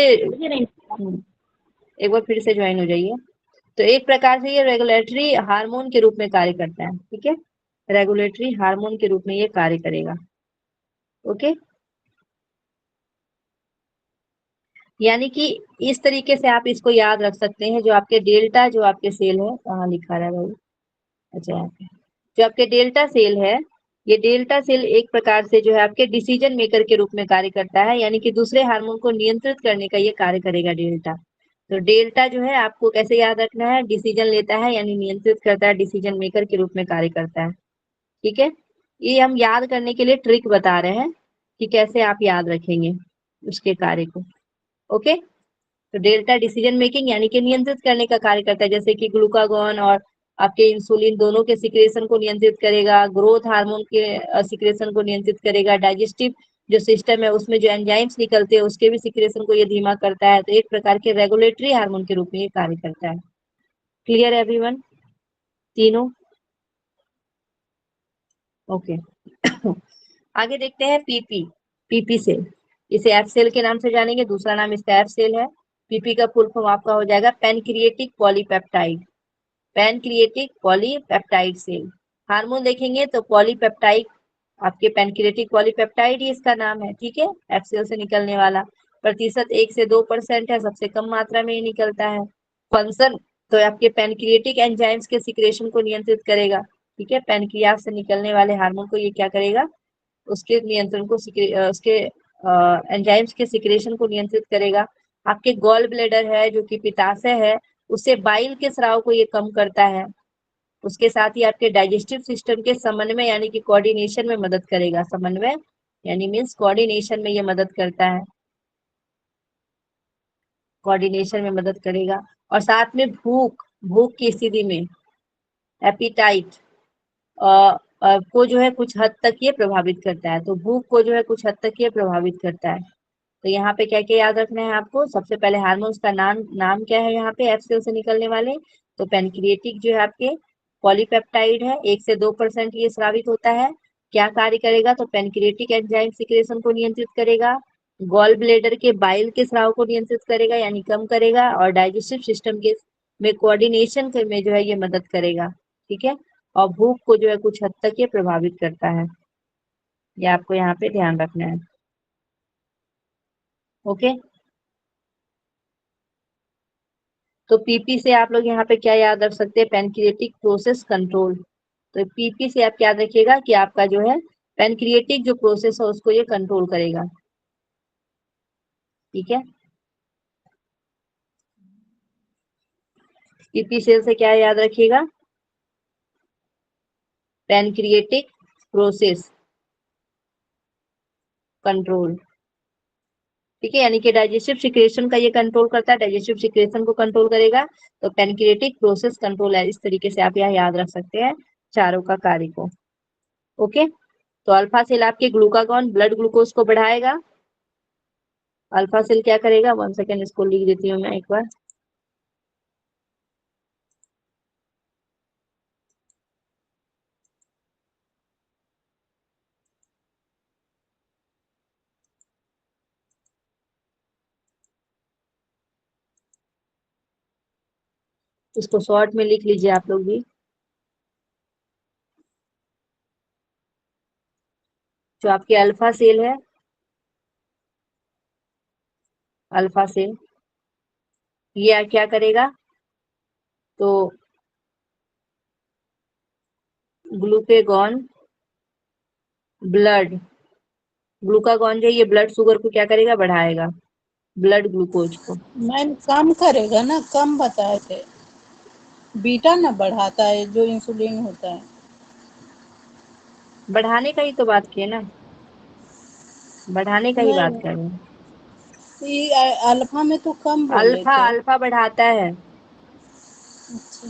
एक बार फिर से ज्वाइन हो जाइए। तो एक प्रकार से ये रेगुलेटरी हार्मोन के रूप में कार्य करता है, ठीक है, रेगुलेटरी हार्मोन के रूप में ये कार्य करेगा, ओके। यानी कि इस तरीके से आप इसको याद रख सकते हैं, जो आपके डेल्टा जो आपके सेल है, कहाँ लिखा रहा है भाई, अच्छा यहाँ पे, जो आपके डेल्टा सेल है, ये डेल्टा सेल एक प्रकार से जो है आपके डिसीजन मेकर के रूप में कार्य करता है, यानी कि दूसरे हार्मोन को नियंत्रित करने का ये कार्य करेगा डेल्टा। तो डेल्टा जो है आपको कैसे याद रखना है, डिसीजन लेता है यानी नियंत्रित करता है, डिसीजन मेकर के रूप में कार्य करता है, ठीक है। ये हम याद करने के लिए ट्रिक बता रहे हैं कि कैसे आप याद रखेंगे उसके कार्य को, ओके। तो डेल्टा डिसीजन मेकिंग यानी कि नियंत्रित करने का कार्य करता है, जैसे कि ग्लूकागॉन और आपके इंसुलिन दोनों के सिक्रेशन को नियंत्रित करेगा, ग्रोथ हार्मोन के सिक्रेशन को नियंत्रित करेगा, डाइजेस्टिव जो सिस्टम है उसमें जो एंजाइम्स निकलते हैं उसके भी सिक्रेशन को ये धीमा करता है। तो एक प्रकार के रेगुलेटरी हार्मोन के रूप में ये कार्य करता है। क्लियर है एवरीवन, तीनों, ओके। आगे देखते हैं पीपी सेल, इसे एफ सेल के नाम से जानेंगे, दूसरा नाम इसका एफ सेल है। पीपी का फुल फॉर्म आपका हो जाएगा pancreatic polypeptide, pancreatic polypeptide cell. Hormone देखेंगे तो पॉलीपेप्टाइड, आपके पैनक्रिएटिक पॉलीपेप्टाइड ही इसका नाम है, ठीक है, एफ सेल से निकलने वाला। प्रतिशत 1 से 2% है, सबसे कम मात्रा में ही निकलता है। फंक्शन तो आपके पैनक्रिएटिक एंजाइम्स के सिक्रेशन को नियंत्रित करेगा, ठीक है, पैनक्रियास से निकलने वाले हार्मोन को ये क्या करेगा, उसके नियंत्रण को उसके एंजाइम्स के सिक्रेशन को नियंत्रित करेगा। आपके गॉल ब्लेडर है जो कि पित्ताशय है, उससे बाइल के स्राव को ये कम करता है। उसके साथ ही आपके डाइजेस्टिव सिस्टम के समन्वय यानी कि कोऑर्डिनेशन में मदद करेगा, समन्वय यानी मींस कोऑर्डिनेशन में ये मदद करता है, कोऑर्डिनेशन में मदद करेगा। और साथ में भूख की स्थिति में एपिटाइट को जो है कुछ हद तक ये प्रभावित करता है, तो भूख को जो है कुछ हद तक ये प्रभावित करता है। तो यहाँ पे क्या क्या याद रखना है आपको, सबसे पहले हार्मोन्स का नाम क्या है, यहाँ पे एफ सेल से निकलने वाले, तो पैनक्रिएटिक जो है आपके पॉलीपेप्टाइड है, 1 से 2% ये स्रावित होता है। क्या कार्य करेगा, तो पैनक्रिएटिक एंजाइम सिक्रेशन को नियंत्रित करेगा, गॉल ब्लेडर के बाइल के स्राव को नियंत्रित करेगा यानी कम करेगा, और डाइजेस्टिव सिस्टम के में कोऑर्डिनेशन में जो है ये मदद करेगा। ठीक है, और भूख को जो है कुछ हद तक ये प्रभावित करता है, ये आपको यहाँ पे ध्यान रखना है। ओके, तो पीपी से आप लोग यहाँ पे क्या याद रख सकते हैं, पैनक्रिएटिक प्रोसेस कंट्रोल। तो पीपी से आप याद रखिएगा कि आपका जो है पैनक्रिएटिक जो प्रोसेस है उसको ये कंट्रोल करेगा। ठीक है, पीपी सेल से क्या याद रखिएगा, पैनक्रिएटिक प्रोसेस कंट्रोल। ठीक है, यानी कि डाइजेस्टिव सिक्रेशन का ये कंट्रोल करता है, डाइजेस्टिव सिक्रेशन को कंट्रोल करेगा, तो पैनक्रिएटिक प्रोसेस कंट्रोल है। इस तरीके से आप यहाँ याद रख सकते हैं चारों का कार्य को। ओके, तो अल्फा सेल आपके ग्लूकागॉन ब्लड ग्लूकोज को बढ़ाएगा। अल्फा सेल क्या करेगा, 1 सेकेंड इसको लिख देती हूँ मैं एक बार। इसको शॉर्ट में लिख लीजिए आप लोग भी। जो आपके अल्फा सेल है, अल्फा सेल ये क्या करेगा, तो ग्लूकेगॉन ब्लड, ग्लूकागॉन जो है ये ब्लड शुगर को क्या करेगा, बढ़ाएगा, ब्लड ग्लूकोज को। मैम कम करेगा ना, कम बताए थे। बीटा ना बढ़ाता है जो इंसुलिन होता है। बढ़ाने का ही तो बात की है ना, बढ़ाने का ही बात नहीं, कर रहे हैं। ये अल्फा में तो कम बोले अल्फा थे। अल्फा बढ़ाता है, अच्छा,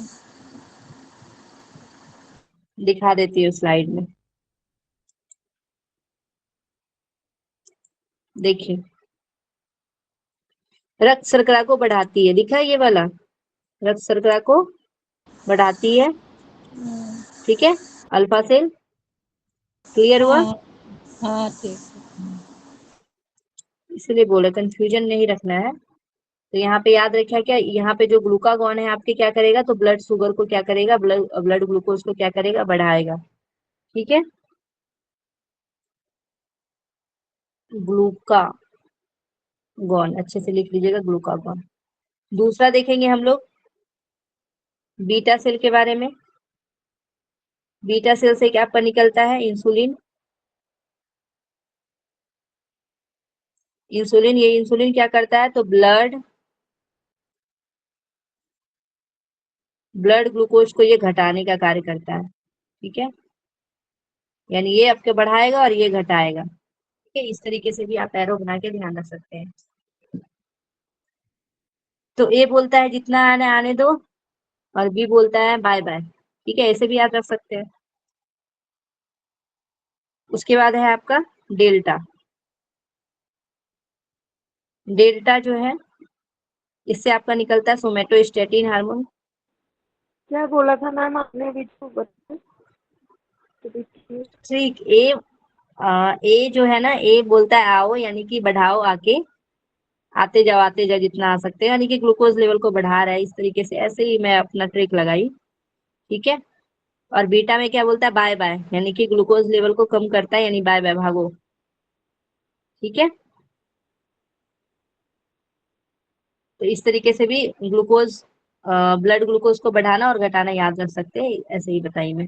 दिखा देती हूँ स्लाइड में, देखिए रक्त शर्करा को बढ़ाती है, दिखा ये वाला, रक्त शर्करा को बढ़ाती है। ठीक है, अल्फा सेल क्लियर हुआ, हाँ हाँ ठीक है। इसलिए बोले कंफ्यूजन नहीं रखना है। तो यहाँ पे याद रखा क्या, यहाँ पे जो ग्लूकागॉन है आपके क्या करेगा, तो ब्लड शुगर को क्या करेगा, ब्लड ग्लूकोज को क्या करेगा, बढ़ाएगा। ठीक है, ग्लूकागॉन अच्छे से लिख लीजिएगा, ग्लूकागॉन। दूसरा देखेंगे हम लोग बीटा सेल के बारे में। बीटा सेल से क्या आपका निकलता है, इंसुलिन। इंसुलिन, ये इंसुलिन क्या करता है, तो ब्लड ग्लूकोज को ये घटाने का कार्य करता है। ठीक है, यानी ये आपके बढ़ाएगा और ये घटाएगा। ठीक है, इस तरीके से भी आप एरो बना के ध्यान रख सकते हैं। तो ए बोलता है जितना आने आने दो, और बी बोलता है बाय बाय। ठीक है, ऐसे भी याद रख सकते हैं। उसके बाद है आपका डेल्टा। डेल्टा जो है इससे आपका निकलता है सोमेटोस्टेटिन हार्मोन। क्या बोला था मैम आपने अभी तो बताया तो देखिए। ठीक, ए जो है ना, ए बोलता है आओ, यानी कि बढ़ाओ, आते जाओ जितना आ सकते हैं, यानी कि ग्लूकोज लेवल को बढ़ा रहा है। इस तरीके से ऐसे ही मैं अपना ट्रिक लगाई। ठीक है, और बीटा में क्या बोलता है, बाय बाय, यानी कि ग्लूकोज लेवल को कम करता है, यानी बाय बाय, भागो। ठीक है, तो इस तरीके से भी ग्लूकोज, ब्लड ग्लूकोज को बढ़ाना और घटाना याद रख सकते हैं, ऐसे ही बताई मैं।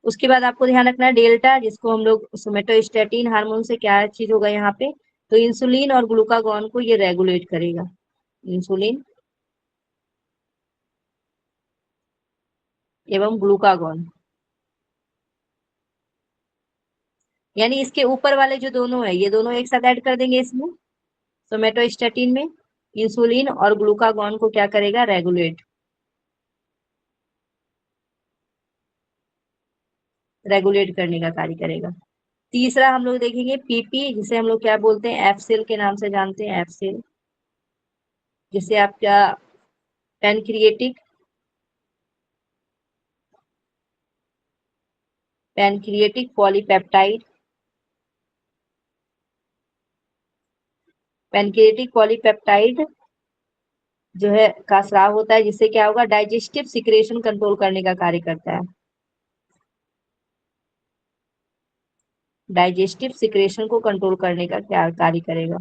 उसके बाद आपको ध्यान रखना है डेल्टा, जिसको हम लोग सोमेटोस्टेटिन हार्मोन से क्या चीज होगा यहाँ पे, तो इंसुलिन और ग्लूकागॉन को ये रेगुलेट करेगा। इंसुलिन एवं ग्लूकागॉन, यानी इसके ऊपर वाले जो दोनों है, ये दोनों एक साथ ऐड कर देंगे इसमें, सोमेटोस्टेटिन में इंसुलिन और ग्लूकागॉन को क्या करेगा, रेगुलेट करने का कार्य करेगा। तीसरा हम लोग देखेंगे पीपी, जिसे हम लोग क्या बोलते हैं, एफ सेल के नाम से जानते हैं, एफ सेल, जिसे आपका पैनक्रिएटिक पॉलीपेप्टाइड पैनक्रिएटिक पॉलीपेप्टाइड जो है का स्राव होता है, जिससे क्या होगा, डाइजेस्टिव सिक्रेशन कंट्रोल करने का कार्य करता है। डाइजेस्टिव सिक्रेशन को कंट्रोल करने का क्या कार्य करेगा।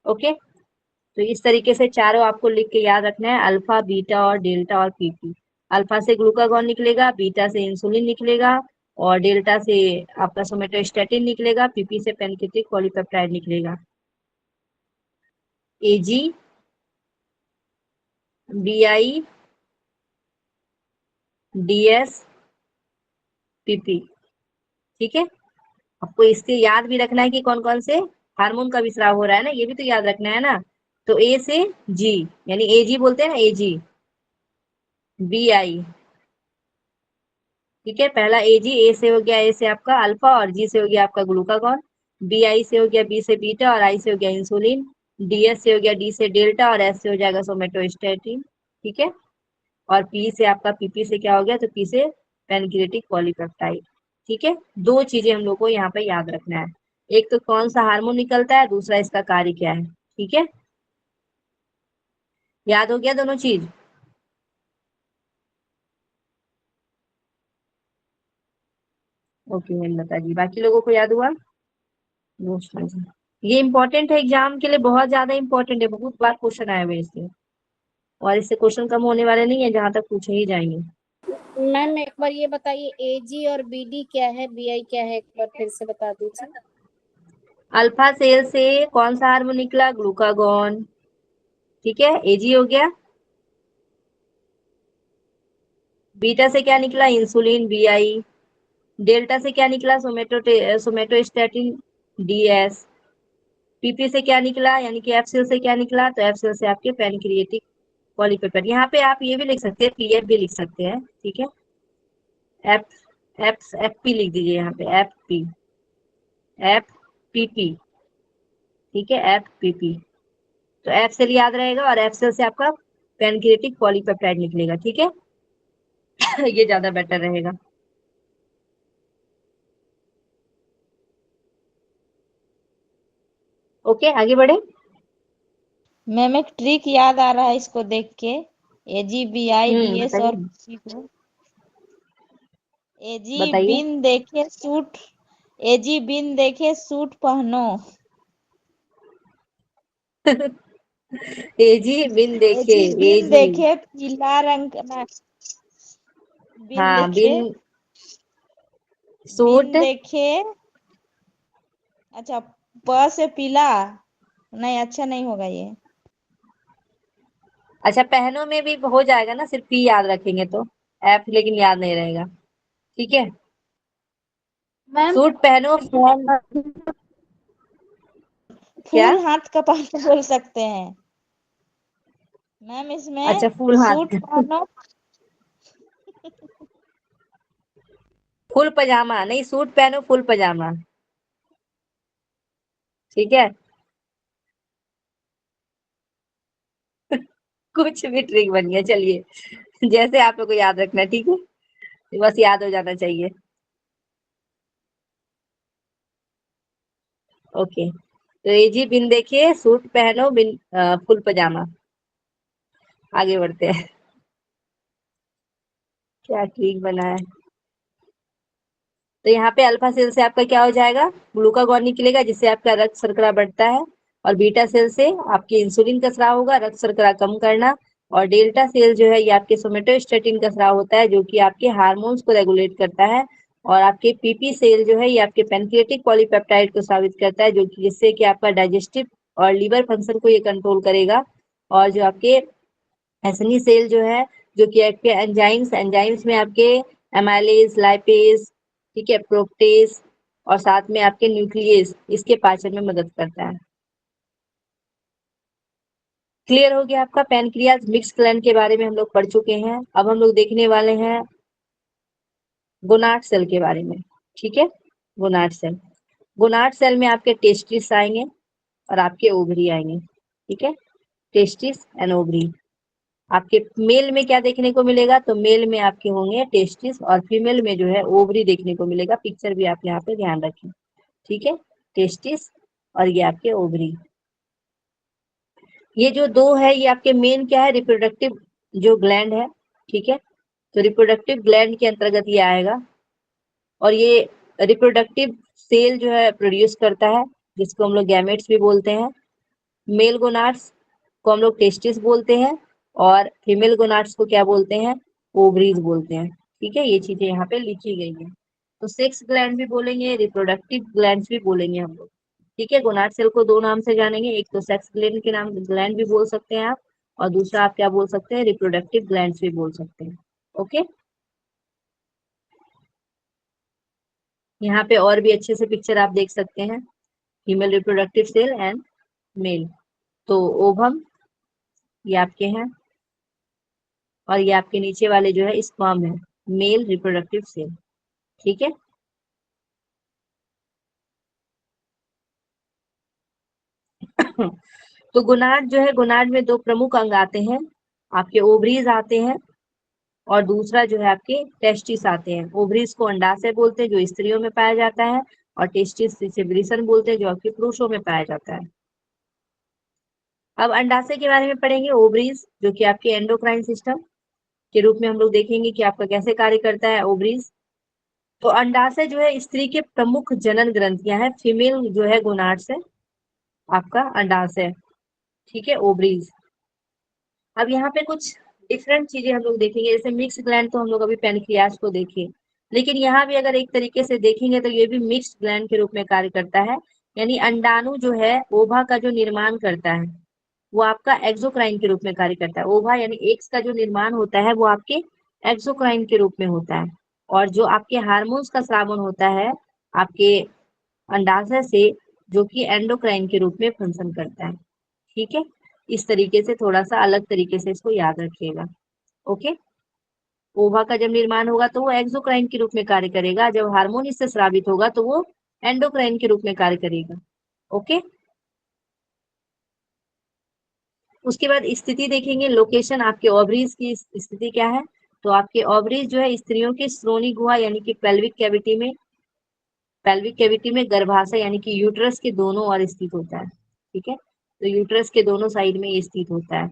ओके, तो इस तरीके से चारों आपको लिख के याद रखना है, अल्फा, बीटा और डेल्टा और पीपी। अल्फा से ग्लूकागॉन निकलेगा, बीटा से इंसुलिन निकलेगा और डेल्टा से आपका सोमेटोस्टेटिन निकलेगा, पीपी से पैनक्रिएटिक पॉलीपेप्टाइड निकलेगा। एजी, बीआई, डीएस, पीपी। ठीक है, आपको इसके याद भी रखना है कि कौन कौन से हार्मोन का विस्राव हो रहा है ना, ये भी तो याद रखना है ना। तो ए से जी, यानी एजी बोलते हैं ना, एजी, बीआई। ठीक है, पहला एजी, ए से हो गया, ए से आपका अल्फा और जी से हो गया आपका ग्लूकागॉन, बीआई से हो गया, बी से बीटा और आई से हो गया इंसुलिन, डीएस से हो गया, डी से डेल्टा और एस से हो जाएगा सोमेटोस्टेटिन। ठीक है, और पी से आपका, पीपी से क्या हो गया, तो पी से पैनक्रिएटिक पॉलीपेप्टाइड। ठीक है, दो चीजें हम लोग को यहाँ पे याद रखना है, एक तो कौन सा हार्मोन निकलता है, दूसरा इसका कार्य क्या है। ठीक है, याद हो गया दोनों चीज। ओके लता जी, बाकी लोगों को याद हुआ। ये इंपॉर्टेंट है, एग्जाम के लिए बहुत ज्यादा इंपॉर्टेंट है, बहुत बार क्वेश्चन आए हुए इससे, और इससे क्वेश्चन कम होने वाले नहीं है, जहां तक पूछे ही जाएंगे। मैम एक बार ये बताइए, एजी और बीडी क्या है, बीआई क्या है, एक बार फिर से बता दीजिए। अल्फा सेल से कौन सा हार्मोन निकला, ग्लूकागॉन। ठीक है, एजी हो गया। बीटा से क्या निकला, इंसुलिन, बीआई। डेल्टा से क्या निकला, सोमेटोस्टेटिन, डीएस। पीपी से क्या निकला, यानी कि एफ सेल से क्या निकला, तो एफ सेल से आपके पैनक्रिएटिक पॉलीपेप्टाइड। यहाँ पे आप ये भी लिख सकते हैं, पीएफ भी लिख सकते हैं। ठीक है, एफ एफ पी लिख दीजिए यहाँ पे, एफ पी, एफ पीपी। ठीक है, एफ पीपी, तो एफ सेल याद रहेगा और एफ सेल से आपका पैनक्रिएटिक पॉलीपेप्टाइड निकलेगा। ठीक है ये ज्यादा बेटर रहेगा। ओके, आगे बढ़े। मैम एक ट्रिक याद आ रहा है इसको देख के, एजी, बीआई, डीएस और बताइए पीसी को। एजी बताइए। बिन देखे सूट, एजी बिन देखे सूट पहनो। एजी बिन देखे, एजी बिन एजी, देखे पीला रंग का, बिन हाँ, देखे, बिन बिन सूट। देखे, अच्छा, प से पीला, नहीं अच्छा नहीं होगा ये। अच्छा, पहनों में भी हो जाएगा ना, सिर्फ पी याद रखेंगे तो, एफ लेकिन याद नहीं रहेगा। ठीक है, मैम सूट पहनो, फॉर्म। क्या, फूल हाथ का पहनो बोल सकते हैं मैम, इसमें अच्छा, फुल सूट हाथ, पहनो। फुल पजामा नहीं, सूट पहनो फुल पजामा। ठीक है कुछ भी ट्रिक बन गया, चलिए जैसे आप लोग को याद रखना है। ठीक है, बस याद हो जाना चाहिए। ओके, तो एजी बिन देखिए, सूट पहनो, बिन फुल पजामा। आगे बढ़ते हैं, क्या ट्रिक बना है। तो यहाँ पे अल्फा सेल से आपका क्या हो जाएगा, ग्लूकागॉन निकलेगा, जिससे आपका रक्त शर्करा बढ़ता है, और बीटा सेल से आपके इंसुलिन का स्राव होगा, रक्त शर्करा कम करना, और डेल्टा सेल जो है ये आपके सोमेटोस्टेटिन का स्राव होता है, जो कि आपके हार्मोन्स को रेगुलेट करता है, और आपके पीपी सेल जो है ये आपके पैनक्रिएटिक पॉलीपेप्टाइड को स्रावित करता है, जो कि जिससे कि आपका डाइजेस्टिव और लीवर फंक्शन को ये कंट्रोल करेगा, और जो आपके एसनी सेल जो है, जो कि आपके एंजाइम्स में आपके एमाइलेज, लाइपेज, ठीक है, प्रोप्टेस, और साथ में आपके न्यूक्लियस, इसके पाचन में मदद करता है। क्लियर हो गया आपका। पैनक्रियाज मिक्स ग्लैंड के बारे में हम लोग पढ़ चुके हैं, अब हम लोग देखने वाले हैं गोनाड सेल के बारे में। ठीक है, गोनाड सेल, गोनाड सेल में आपके टेस्टिस आएंगे और आपके ओवरी आएंगे। ठीक है, टेस्टिस एंड ओवरी। आपके मेल में क्या देखने को मिलेगा, तो मेल में आपके होंगे टेस्टिस और फीमेल में जो है ओवरी देखने को मिलेगा। पिक्चर भी आप यहाँ पे ध्यान रखें, ठीक है, टेस्टिस और ये आपके ओवरी। ये जो दो है ये आपके मेन क्या है, रिप्रोडक्टिव जो ग्लैंड है, ठीक है, तो रिप्रोडक्टिव ग्लैंड के अंतर्गत ये आएगा। और ये रिप्रोडक्टिव सेल जो है प्रोड्यूस करता है, जिसको हम लोग गैमेट्स भी बोलते हैं। मेल गोनाड्स को हम लोग टेस्टिस बोलते हैं और फीमेल गोनाड्स को क्या बोलते हैं, ओवरीज बोलते हैं, ठीक है। ये चीजें यहाँ पे लिखी गई हैं। तो सेक्स ग्लैंड भी बोलेंगे, रिप्रोडक्टिव ग्लैंड्स भी बोलेंगे हम लोग, ठीक है। गोनाड सेल को दो नाम से जानेंगे, एक तो सेक्स ग्लैंड के नाम ग्लैंड भी बोल सकते हैं आप, और दूसरा आप क्या बोल सकते हैं, रिप्रोडक्टिव ग्लैंड्स भी बोल सकते हैं, ओके। यहाँ पे और भी अच्छे से पिक्चर आप देख सकते हैं, female reproductive cell and male. तो ओवम ये आपके हैं और ये आपके नीचे वाले जो है स्पर्म है, मेल रिप्रोडक्टिव सेल, ठीक है। तो गोनाड जो है, गोनाड में दो प्रमुख अंग आते हैं, आपके ओवरीज आते हैं और दूसरा जो है आपके टेस्टिस आते हैं। ओवरीज को अंडाशय बोलते हैं जो स्त्रियों में पाया जाता है, और टेस्टिस जिसे वृषण बोलते हैं जो आपके पुरुषों में पाया जाता है। अब अंडाशय के बारे में पढ़ेंगे, ओवरीज जो कि आपके एंडोक्राइन सिस्टम के रूप में हम लोग देखेंगे कि आपका कैसे कार्य करता है ओवरीज। तो अंडाशय जो है स्त्री के प्रमुख जनन ग्रंथियां हैं, फीमेल जो है गोनाड से आपका अंडाशय, ठीक है, ओवरीज। अब यहाँ पे कुछ डिफरेंट चीजें हम लोग देखेंगे, जैसे मिक्स ग्लैंड तो हम लोग अभी पैनक्रियाज को देखे, लेकिन यहाँ भी अगर एक तरीके से देखेंगे तो ये भी मिक्स्ड ग्लैंड के रूप में कार्य करता है। यानी अंडाणु जो है ओवा का जो निर्माण करता है वो आपका एक्सोक्राइन के रूप में कार्य करता है। ओवा यानी एग्स का जो निर्माण होता है वो आपके एक्सोक्राइन के रूप में होता है, और जो आपके हार्मोन्स का स्रावन होता है आपके अंडाशय से, जो कि एंडोक्राइन के रूप में फंक्शन करता है, ठीक है। इस तरीके से थोड़ा सा अलग तरीके से इसको याद रखिएगा, ओके। ओवा का जब निर्माण होगा तो वो एक्सोक्राइन के रूप में कार्य करेगा, जब हार्मोन इससे स्रावित होगा तो वो एंडोक्राइन के रूप में कार्य करेगा, ओके। उसके बाद स्थिति देखेंगे, लोकेशन आपके ओवरीज की स्थिति क्या है, तो आपके ओवरीज जो है स्त्रियों की श्रोणि गुहा यानी कि पेल्विक कैविटी में गर्भाशय यानी कि यूट्रस के दोनों ओर स्थित होता है, ठीक है। तो यूट्रस के दोनों साइड में ये स्थित होता है,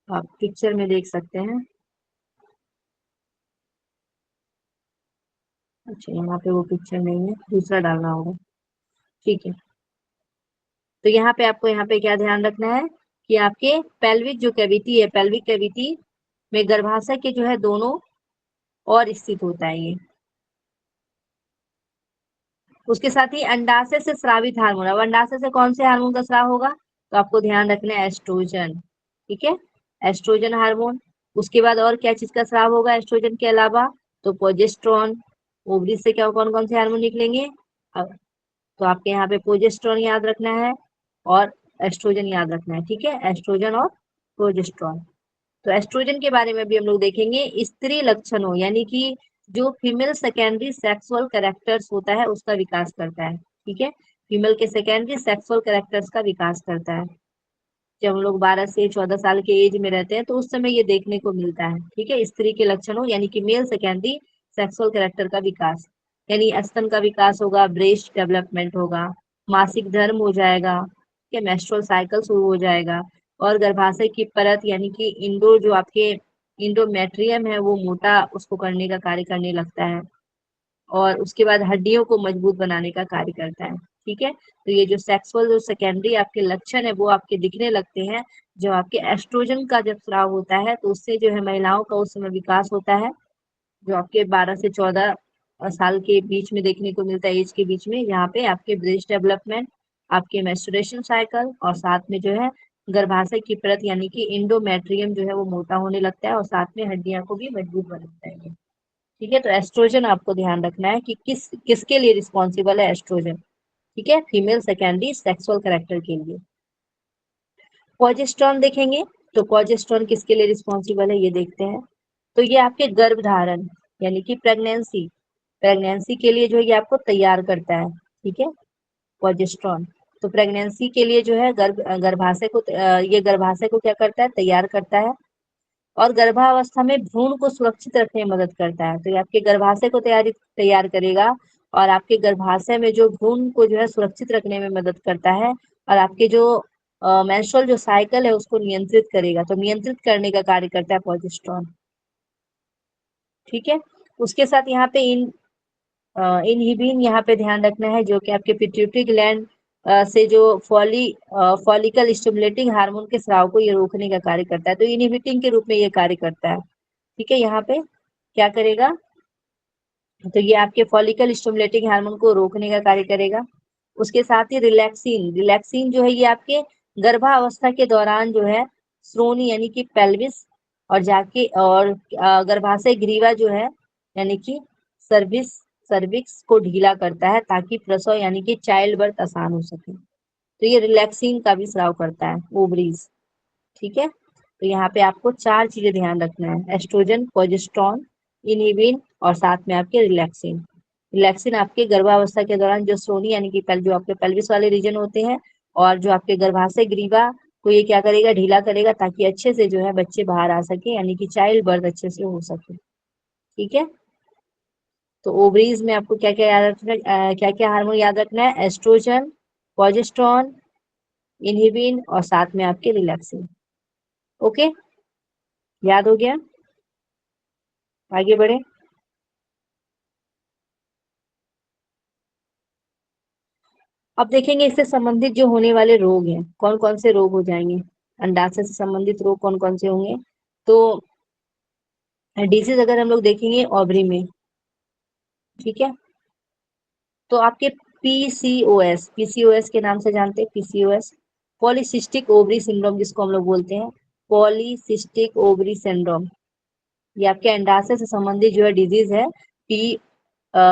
आप पिक्चर में देख सकते हैं। अच्छा यहाँ पे वो पिक्चर नहीं है, दूसरा डालना होगा, ठीक है। तो यहाँ पे आपको यहाँ पे क्या ध्यान रखना है कि आपके पेल्विक जो कैविटी है, पेल्विक कैविटी में गर्भाशय के जो है दोनों और स्थित होता है ये। उसके साथ ही अंडाशय से स्रावित हार्मोन, अब अंडाशय से कौन से हार्मोन का स्राव होगा, तो आपको ध्यान रखना है एस्ट्रोजन, ठीक है, एस्ट्रोजन हार्मोन। उसके बाद और क्या चीज का स्राव होगा एस्ट्रोजन के अलावा, तो प्रोजेस्टेरोन। ओवरी से क्या कौन कौन से हार्मोन निकलेंगे, अब तो आपके यहाँ पे प्रोजेस्टेरोन याद रखना है और एस्ट्रोजन याद रखना है, ठीक है, एस्ट्रोजन और प्रोजेस्टेरोन। तो एस्ट्रोजन के बारे में भी हम लोग देखेंगे, स्त्री लक्षणों यानी कि जो फीमेल सेकेंडरी सेक्सुअल कैरेक्टर्स होता है उसका विकास करता है, ठीक है, फीमेल के सेकेंडरी सेक्सुअल कैरेक्टर्स का विकास करता है। जब हम लोग 12 से 14 साल के एज में रहते हैं तो उस समय ये देखने को मिलता है, ठीक है, स्त्री के लक्षणों यानी कि मेल सेकेंडरी सेक्सुअल कैरेक्टर का विकास, यानी स्तन का विकास होगा, ब्रेस्ट डेवलपमेंट होगा, मासिक धर्म हो जाएगा, ठीक है, मेंस्ट्रुअल साइकिल शुरू हो जाएगा, और गर्भाशय की परत यानी कि इंडो जो आपके इंडोमेट्रियम है वो मोटा उसको करने का कार्य करने लगता है, और उसके बाद हड्डियों को मजबूत बनाने का कार्य करता है, ठीक है। तो ये जो सेक्सुअल जो सेकेंडरी आपके लक्षण है वो आपके दिखने लगते हैं जब आपके एस्ट्रोजन का जब स्राव होता है, तो उससे जो है महिलाओं का उस समय विकास होता है, जो आपके 12 से 14 साल के बीच में देखने को मिलता है, एज के बीच में, यहाँ पे आपके ब्रेस्ट डेवलपमेंट, आपके मेंस्ट्रुएशन साइकिल, और साथ में जो है गर्भाशय की परत यानी कि इंडोमेट्रियम जो है वो मोटा होने लगता है, और साथ में हड्डियां को भी मजबूत बनाता है, ठीक है। तो एस्ट्रोजन आपको ध्यान रखना है कि किसके लिए रिस्पॉन्सिबल है एस्ट्रोजन, ठीक है, फीमेल सेकेंडरी सेक्सुअल कैरेक्टर के लिए। प्रोजेस्टेरोन देखेंगे, तो प्रोजेस्टेरोन किसके लिए रिस्पॉन्सिबल है ये देखते हैं। तो ये आपके गर्भधारण यानी कि प्रेगनेंसी के लिए जो ये आपको तैयार करता है, ठीक है, प्रोजेस्टेरोन। तो प्रेगनेंसी के लिए जो है गर्भाशय को ये गर्भाशय को क्या करता है, तैयार करता है और गर्भावस्था में भ्रूण को सुरक्षित रखने में मदद करता है। तो ये आपके गर्भाशय को तैयार करेगा और आपके गर्भाशय में जो भ्रूण को जो है सुरक्षित रखने में मदद करता है और आपके जो मेंस्ट्रुअल जो साइकिल है उसको नियंत्रित करेगा। तो नियंत्रित करने का कार्य करता है प्रोजेस्टेरोन। ठीक है, उसके साथ यहाँ पे इनहिबिन यहाँ पे ध्यान रखना है, जो कि आपके पिट्यूटरी ग्लैंड से जो फॉलिकल स्टिमुलेटिंग हार्मोन के स्राव को ये रोकने का कार्य करता है। तो इनहिबिटिंग के रूप में ये कार्य करता है। ठीक है, यहाँ पे क्या करेगा, तो ये आपके फॉलिकल स्टिमुलेटिंग हार्मोन को रोकने का कार्य करेगा। उसके साथ ही रिलैक्सिन जो है ये आपके गर्भावस्था के दौरान जो है श्रोणि यानी कि पेल्विस और जाके और गर्भाशय ग्रीवा जो है यानी कि सर्विक्स को ढीला करता है ताकि प्रसव यानी कि चाइल्ड बर्थ आसान हो सके। तो ये रिलैक्सिन का भी स्राव करता है ओवरीज। ठीक है, तो यहाँ पे आपको 4 चीजें ध्यान रखना है, एस्ट्रोजन, प्रोजेस्टेरोन, इनहिबिन और साथ में आपके रिलैक्सिन आपके गर्भावस्था के दौरान जो श्रोणि यानी कि जो आपके पेल्विस वाले रीजन होते हैं और जो आपके गर्भाशय ग्रीवा को ये क्या करेगा, ढीला करेगा ताकि अच्छे से जो है बच्चे बाहर आ सके यानी कि चाइल्ड बर्थ अच्छे से हो सके। ठीक है, तो ओवरीज में आपको क्या क्या याद रखना है, क्या क्या हार्मोन याद रखना है, एस्ट्रोजन, प्रोजेस्टेरोन, इनहिबिन और साथ में आपके रिलैक्सिन। ओके, याद हो गया, आगे बढ़े। अब देखेंगे इससे संबंधित जो होने वाले रोग हैं, कौन कौन से रोग हो जाएंगे, अंडाशय से संबंधित रोग कौन कौन से होंगे। तो डिसीज अगर हम लोग देखेंगे ओवरी में, ठीक है, तो आपके पीसीओएस के नाम से जानते हैं, पीसीओएस पॉलीसिस्टिक ओवरी सिंड्रोम जिसको हम लोग बोलते हैं, पॉलीसिस्टिक ओवरी सिंड्रोम, ये आपके अंडाशय से संबंधित जो है डिजीज है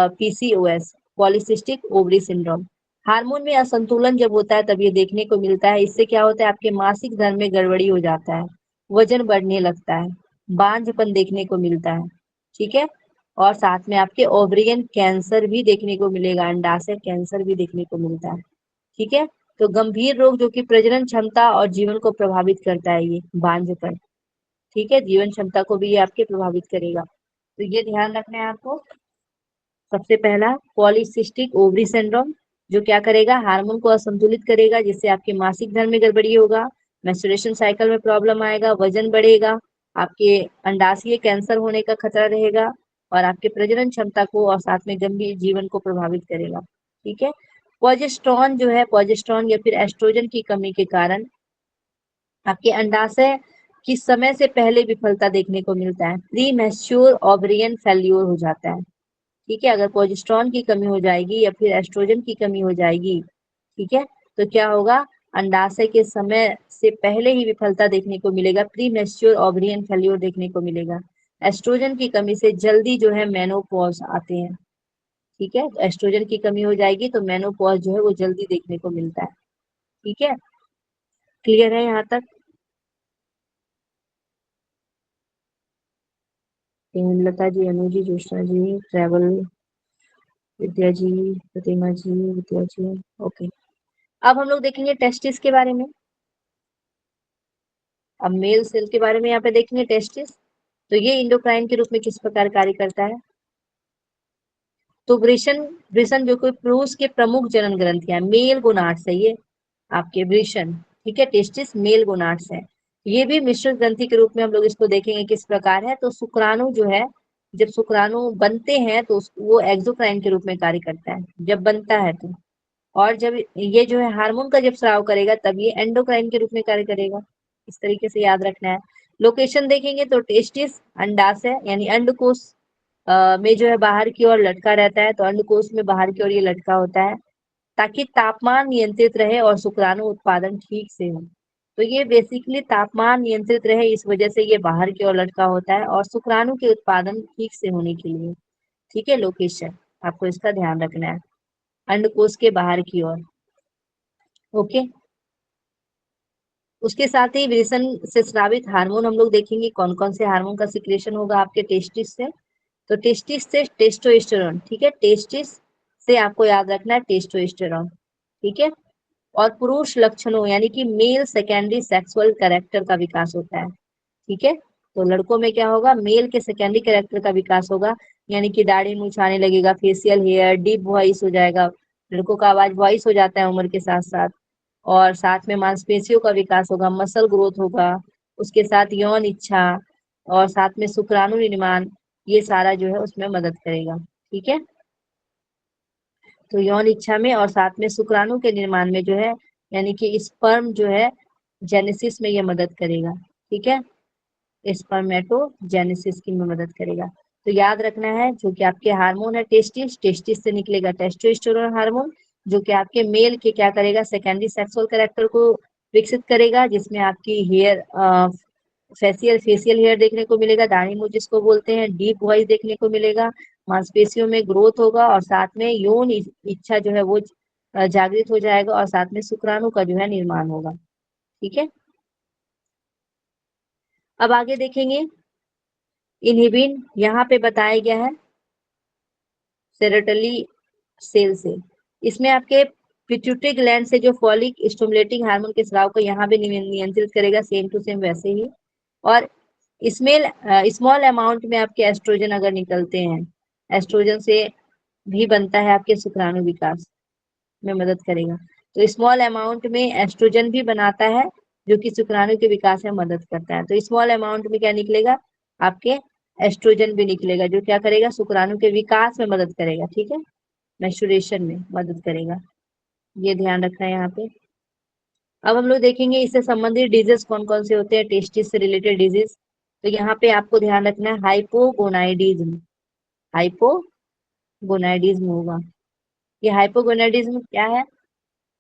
PCOS, polycystic ovary syndrome. Hormone में असंतुलन जब होता है तब ये देखने को मिलता है। इससे क्या होता है, आपके मासिक धर्म में गड़बड़ी हो जाता है, वजन बढ़ने लगता है, बांझपन देखने को मिलता है। ठीक है, और साथ में आपके ओवरियन कैंसर भी देखने को मिलेगा, अंडाशय कैंसर भी देखने को मिलता है। ठीक है, तो गंभीर रोग जो कि प्रजनन क्षमता और जीवन को प्रभावित करता है, ये बांझपन, ठीक है, जीवन क्षमता को भी ये आपके प्रभावित करेगा। तो ये ध्यान रखना है आपको। सबसे पहला पॉलीसिस्टिक ओवरी सिंड्रोम जो क्या करेगा, हार्मोन को असंतुलित करेगा जिससे आपके मासिक धर्म में गड़बड़ी होगा, मेंस्ट्रुएशन साइकिल में प्रॉब्लम आएगा, वजन बढ़ेगा, आपके अंडाशय कैंसर होने का खतरा रहेगा और आपके प्रजनन क्षमता को और साथ में गंभीर जीवन को प्रभावित करेगा। ठीक है, प्रोजेस्टेरोन जो है, प्रोजेस्टेरोन या फिर एस्ट्रोजन की कमी के कारण आपके अंडाशय की समय से पहले विफलता देखने को मिलता है, प्री मैच्योर ओवरियन फेल्योर हो जाता है। ठीक है, अगर प्रोजेस्टेरोन की कमी हो जाएगी या फिर एस्ट्रोजन की कमी हो जाएगी, ठीक है, तो क्या होगा, अंडाशय के समय से पहले ही विफलता देखने को मिलेगा, प्री मैच्योर ओवरियन फेल्योर देखने को मिलेगा। एस्ट्रोजन की कमी से जल्दी जो है मेनोपॉज आते हैं। ठीक है, तो एस्ट्रोजन की कमी हो जाएगी तो मेनोपॉज जो है वो जल्दी देखने को मिलता है। ठीक है, क्लियर है यहाँ तक। लता जी, अनु जी, जोशना जी, ट्रैवल, विद्या जी, प्रतिमा जी, विद्या जी, ओके। अब हम लोग देखेंगे टेस्टिस के बारे में। अब मेल सेल के बारे में यहाँ पे देखेंगे टेस्टिस। तो ये इंडोक्राइन के रूप में किस प्रकार कार्य करता है, तो वृषण जो कोई पुरुष के प्रमुख जनन ग्रंथियां, मेल गोनाड्स है ये आपके वृषण। ठीक है, टेस्टिस मेल गोनाड्स है। ये भी मिश्रित ग्रंथि के रूप में हम लोग इसको देखेंगे किस प्रकार है। तो शुक्राणु जो है, जब शुक्राणु बनते हैं तो वो एक्सोक्राइन के रूप में कार्य करता है जब बनता है तो, और जब ये जो है हार्मोन का जब स्राव करेगा तब ये एंडोक्राइन के रूप में कार्य करेगा। इस तरीके से याद रखना है। लोकेशन देखेंगे तो टेस्टिस अंडाशय यानी अंडकोश में जो है बाहर की ओर लटका रहता है, तो अंडकोश में बाहर की ओर ये लटका होता है ताकि तापमान नियंत्रित रहे और शुक्राणु उत्पादन ठीक से हो। तो ये बेसिकली तापमान नियंत्रित रहे इस वजह से ये बाहर की ओर लटका होता है और शुक्राणु के उत्पादन ठीक से होने के लिए। ठीक है, लोकेशन आपको इसका ध्यान रखना है, अंडकोश के बाहर की ओर। ओके, उसके साथ ही वृषण से स्रावित हार्मोन हम लोग देखेंगे कौन कौन से हार्मोन का सिक्रेशन होगा आपके टेस्टिस से। तो टेस्टिस से टेस्टोस्टेरोन। ठीक है, टेस्टिस से आपको याद रखना है टेस्टोस्टेरोन। ठीक है, और पुरुष लक्षणों यानी कि मेल सेकेंडरी सेक्सुअल कैरेक्टर का विकास होता है। ठीक है, तो लड़कों में क्या होगा, मेल के सेकेंडरी कैरेक्टर का विकास होगा, यानी कि दाढ़ी मूंछ आने लगेगा, फेशियल हेयर, डीप वॉइस हो जाएगा, लड़कों का आवाज वॉइस हो जाता है उम्र के साथ साथ, और साथ में मांसपेशियों का विकास होगा, मसल ग्रोथ होगा, उसके साथ यौन इच्छा और साथ में शुक्राणु निर्माण, ये सारा जो है उसमें मदद करेगा। ठीक है, तो यौन इच्छा में और साथ में शुक्राणु के निर्माण में जो है, यानी कि स्पर्म जो है जेनेसिस में ये मदद करेगा। ठीक है, स्पर्मेटोजेनेसिस की में मदद करेगा। तो याद रखना है, जो कि आपके हार्मोन है टेस्टिस, टेस्टिस से निकलेगा टेस्टोस्टेरोन हार्मोन, जो कि आपके मेल के क्या करेगा, सेकेंडरी सेक्सुअल कैरेक्टर को विकसित करेगा, जिसमें आपकी हेयर फेशियल हेयर देखने को मिलेगा, दाढ़ी मूंछ जिसको बोलते हैं, डीप वॉइस देखने को मिलेगा, मांसपेशियों में ग्रोथ होगा, और साथ में यौन इच्छा जो है वो जागृत हो जाएगा, और साथ में शुक्राणु का जो है निर्माण होगा। ठीक है, अब आगे देखेंगे इनहिबिन, यहाँ पे बताया गया है सेरोटोनिन सेल से, इसमें आपके पिट्यूटरी ग्लैंड से जो फॉलिक स्टिमुलेटिंग हार्मोन के स्राव को यहाँ भी नियंत्रित करेगा, सेम टू सेम वैसे ही। और इसमें स्मॉल अमाउंट में आपके एस्ट्रोजन अगर निकलते हैं, एस्ट्रोजन से भी बनता है आपके शुक्राणु विकास में मदद करेगा, तो स्मॉल अमाउंट में एस्ट्रोजन भी बनाता है जो कि शुक्राणु के विकास में मदद करता है। तो स्मॉल अमाउंट में क्या निकलेगा, आपके एस्ट्रोजन भी निकलेगा, जो क्या करेगा, शुक्राणु के विकास में मदद करेगा। ठीक है, मैच्योरेशन में मदद करेगा, ये ध्यान रखना है यहाँ पे। अब हम लोग देखेंगे इससे संबंधित डिजीज कौन कौन से होते हैं, टेस्टिस से रिलेटेड डिजीज। तो यहाँ पे आपको ध्यान रखना है हाइपोगोनाइडिज्म, हाइपोगोनाइडिज्म होगा। ये हाइपोगोनाइडिज्म क्या है,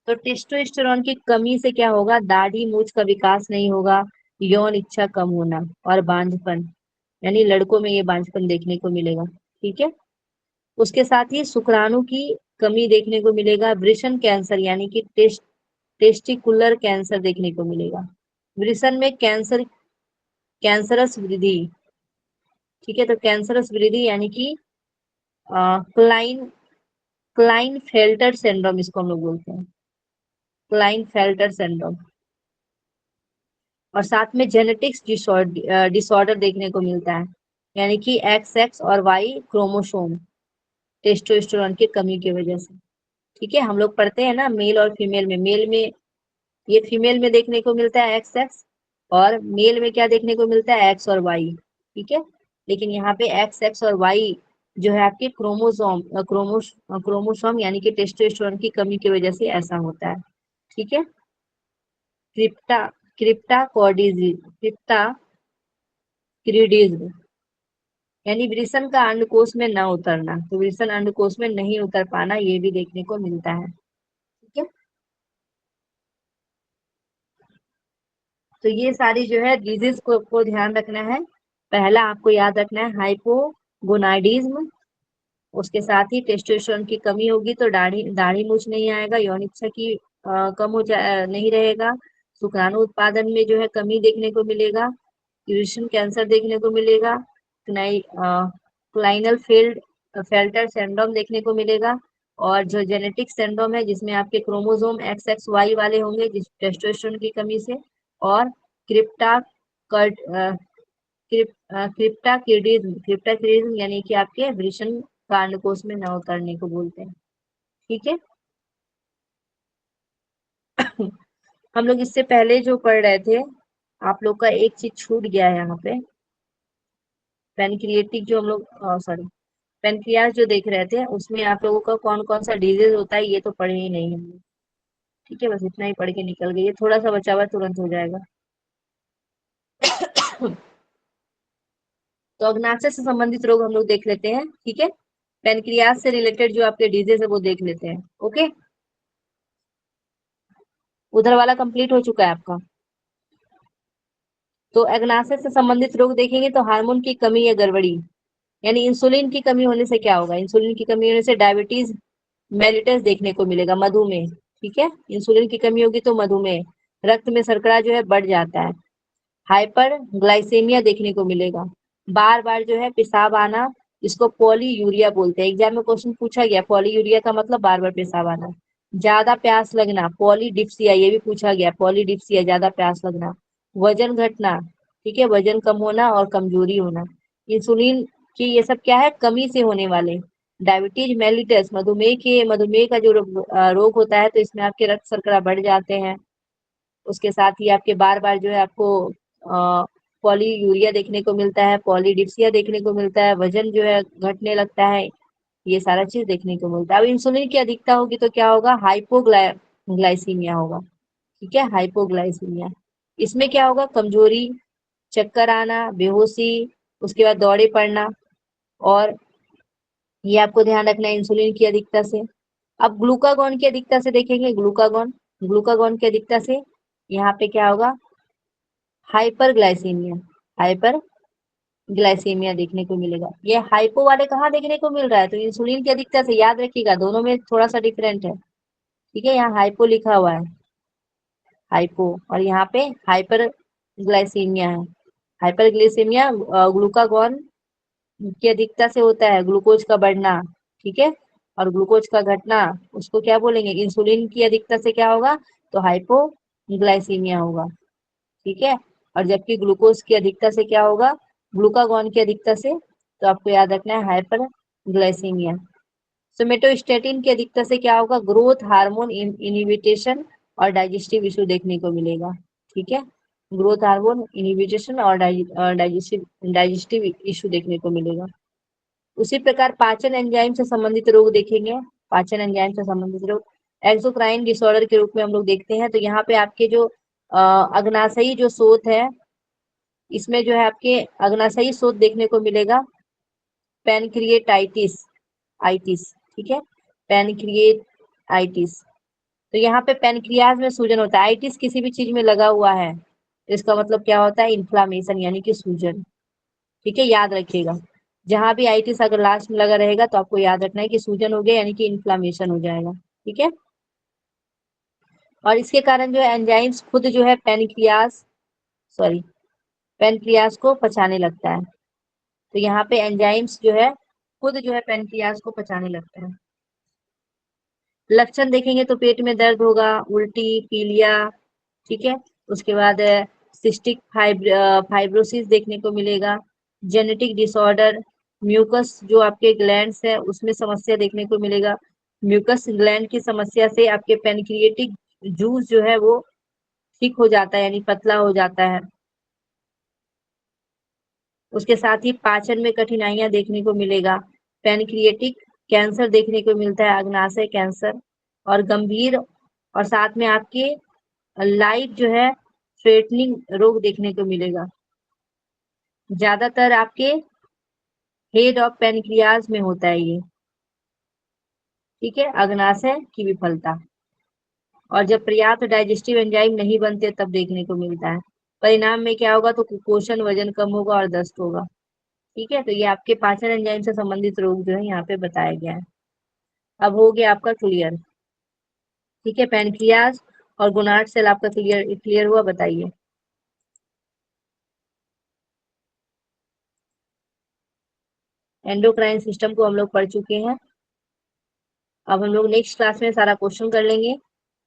तो टेस्टोस्टेरोन की कमी से क्या होगा, दाढ़ी मूंछ का विकास नहीं होगा, यौन इच्छा कम होना और बांझपन, यानी लड़कों में ये बांझपन देखने को मिलेगा। ठीक है, उसके साथ ही शुक्राणु की कमी देखने को मिलेगा, वृषण कैंसर यानी कि टेस्टिकुलर कैंसर देखने को मिलेगा, वृषण में कैंसरस वृद्धि। ठीक है, तो कैंसरस वृद्धि यानी कि क्लाइनफेल्टर सिंड्रोम इसको हम लोग बोलते हैं, क्लाइनफेल्टर सिंड्रोम। और साथ में जेनेटिक्स डिसऑर्डर देखने को मिलता है, यानी कि XX और Y क्रोमोसोम टेस्टोस्टेरोन की कमी की वजह से। ठीक है, हम लोग पढ़ते हैं ना मेल और फीमेल में, मेल में ये फीमेल में देखने को मिलता है XX, और मेल में क्या देखने को मिलता है, X और Y। ठीक है, लेकिन यहाँ पे XX और Y जो है आपके क्रोमोसोम यानी कि टेस्टोस्टेरोन की कमी की वजह से ऐसा होता है। ठीक है, क्रिप्टाक्रिडिज्म यानी वृषण का अंडकोश में न उतरना, तो वृषण अंडकोश में नहीं उतर पाना, ये भी देखने को मिलता है। ठीक है, तो ये सारी जो है डिजीज को ध्यान रखना है। पहला आपको याद रखना है हाइपोगोनाइडिज्म, उसके साथ ही टेस्टोस्टेरोन की कमी होगी तो दाढ़ी मूंछ नहीं आएगा, यौन इच्छा की कम हो नहीं रहेगा, शुक्राणु उत्पादन में जो है कमी देखने को मिलेगा, यूरिशन कैंसर देखने को मिलेगा, क्लाइनल फेल्टर सिंड्रोम देखने को मिलेगा, और जो जेनेटिक सिंड्रोम है जिसमें आपके क्रोमोसोम XXY वाले होंगे जिस टेस्टोस्टेरोन की कमी से, और क्रिप्टाक्रिडिज्म यानी कि आपके वृषण का अंडकोश में न उतरने को बोलते हैं। ठीक है, हम लोग इससे पहले जो पढ़ रहे थे, आप लोग का एक चीज छूट गया है यहाँ पे, पैनक्रिएटिक जो हम लोग पैनक्रियास जो देख रहे थे, उसमें आप लोगों का कौन कौन सा डिजीज होता है ये तो पढ़े ही नहीं हम लोग। ठीक है, बस इतना ही पढ़ के निकल गए, ये थोड़ा सा बचा हुआ तुरंत हो जाएगा। तो अग्नाशय से संबंधित रोग हम लोग देख लेते हैं। ठीक है, पैनक्रियास से रिलेटेड जो आपके डिजीज है वो देख लेते हैं। ओके, उधर वाला कंप्लीट हो चुका है आपका। तो अग्नाशय से संबंधित रोग देखेंगे तो हार्मोन की कमी या गड़बड़ी, यानी इंसुलिन की कमी होने से क्या होगा, इंसुलिन की कमी होने से डायबिटीज मेलिटस देखने को मिलेगा, मधुमेह। ठीक है, इंसुलिन की कमी होगी तो मधुमेह, रक्त में शर्करा जो है बढ़ जाता है, हाइपर ग्लाइसेमिया देखने को मिलेगा, बार बार जो है पेशाब आना, इसको पॉलीयूरिया बोलते हैं, एग्जाम में क्वेश्चन पूछा गया, पॉलीयूरिया का मतलब बार बार पेशाब आना, ज्यादा प्यास लगना, पॉलीडिप्सिया, ये भी पूछा गया, पॉलीडिप्सिया ज्यादा प्यास लगना। वजन घटना, ठीक है, वजन कम होना और कमजोरी होना। इंसुलिन की ये सब क्या है, कमी से होने वाले। डायबिटीज मेलिटस, मधुमेह का जो रोग होता है, तो इसमें आपके रक्त शर्करा बढ़ जाते हैं। उसके साथ ही आपके बार बार जो है आपको पॉलीयूरिया देखने को मिलता है, पॉलीडिप्सिया देखने को मिलता है, वजन जो है घटने लगता है, ये सारा चीज देखने को मिलता है। अब इंसुलिन की अधिकता होगी तो क्या होगा, हाइपोग्लाइसीमिया होगा, ठीक है, हाइपोग्लाइसीमिया। इसमें क्या होगा, कमजोरी, चक्कर आना, बेहोशी, उसके बाद दौड़े पड़ना। और ये आपको ध्यान रखना है इंसुलिन की अधिकता से। अब ग्लूकागॉन की अधिकता से देखेंगे, ग्लूकागॉन की अधिकता से यहाँ पे क्या होगा, हाइपरग्लाइसीमिया, हाइपरग्लाइसीमिया देखने को मिलेगा। ये हाइपो वाले कहाँ देखने को मिल रहा है, तो इंसुलिन की अधिकता से, याद रखिएगा दोनों में थोड़ा सा डिफरेंट है, ठीक है। यहाँ हाइपो लिखा हुआ है, हाइपो, और यहाँ पे हाइपर ग्लाइसीमिया है। हाइपरग्लाइसीमिया ग्लूकागॉन की अधिकता से होता है, ग्लूकोज का बढ़ना, ठीक है, और ग्लूकोज का घटना, उसको क्या बोलेंगे, इंसुलिन की अधिकता से क्या होगा, तो हाइपोग्लाइसीमिया होगा, ठीक है। और जबकि ग्लूकोज की अधिकता से क्या होगा, ग्लूकागॉन की अधिकता से, तो आपको याद रखना है हाइपरग्लाइसीमिया। सोमेटोस्टेटिन की अधिकता से क्या होगा, ग्रोथ हार्मोन इनहिबिटेशन और डाइजेस्टिव इशू देखने को मिलेगा, ठीक है, ग्रोथ हार्मोन इनहिबिटेशन और डाइजेस्टिव इशू देखने को मिलेगा। उसी प्रकार पाचन एंजाइम से संबंधित रोग देखेंगे, पाचन एंजाइम से संबंधित रोग एक्सोक्राइन डिसऑर्डर के रूप में हम लोग देखते हैं। तो यहाँ पे आपके जो अग्नाशयी जो शोथ है, इसमें जो है आपके अग्नाशयी शोथ देखने को मिलेगा, पैनक्रिएटाइटिस आइटिस, ठीक है, पैनक्रिएटाइटिस। तो यहाँ पे पैनक्रियाज में सूजन होता है, आइटिस किसी भी चीज में लगा हुआ है तो इसका मतलब क्या होता है, इन्फ्लामेशन यानी कि सूजन, ठीक है, याद रखिएगा। जहां भी आइटिस अगर लास्ट में लगा रहेगा तो आपको याद रखना है कि सूजन हो गया यानी कि इन्फ्लामेशन हो जाएगा, ठीक है। और इसके कारण जो है एंजाइम्स खुद जो है पैनक्रियाज को पचाने लगता है। तो यहाँ पे एंजाइम्स जो है खुद जो है पैनक्रियाज को पचाने लगता है। लक्षण देखेंगे तो पेट में दर्द होगा, उल्टी, पीलिया, ठीक है, उसके बाद सिस्टिक फाइब्रोसिस देखने को मिलेगा, जेनेटिक डिसऑर्डर, म्यूकस जो आपके ग्लैंड्स है उसमें समस्या देखने को मिलेगा। म्यूकस ग्लैंड की समस्या से आपके पैनक्रिएटिक जूस जो है वो ठीक हो जाता है यानी पतला हो जाता है। उसके साथ ही पाचन में कठिनाइयां देखने को मिलेगा, पैनक्रिएटिक कैंसर देखने को मिलता है, अग्नाशय कैंसर, और गंभीर और साथ में आपके लाइफ जो है थ्रेटनिंग रोग देखने को मिलेगा। ज्यादातर आपके हेड ऑफ पैनक्रियाज में होता है ये, ठीक है, अग्नाशय की विफलता। और जब पर्याप्त डाइजेस्टिव एंजाइम नहीं बनते तब देखने को मिलता है। परिणाम में क्या होगा, तो कुपोषण, वजन कम होगा और दस्त होगा, ठीक है। तो ये आपके पाचन एंजाइम से संबंधित रोग जो है यहाँ पे बताया गया है। अब हो गया आपका क्लियर, ठीक है, पैनक्रियाज और गोनाड सेल आपका क्लियर हुआ, बताइए। एंडोक्राइन सिस्टम को हम लोग पढ़ चुके हैं। अब हम लोग नेक्स्ट क्लास में सारा क्वेश्चन कर लेंगे।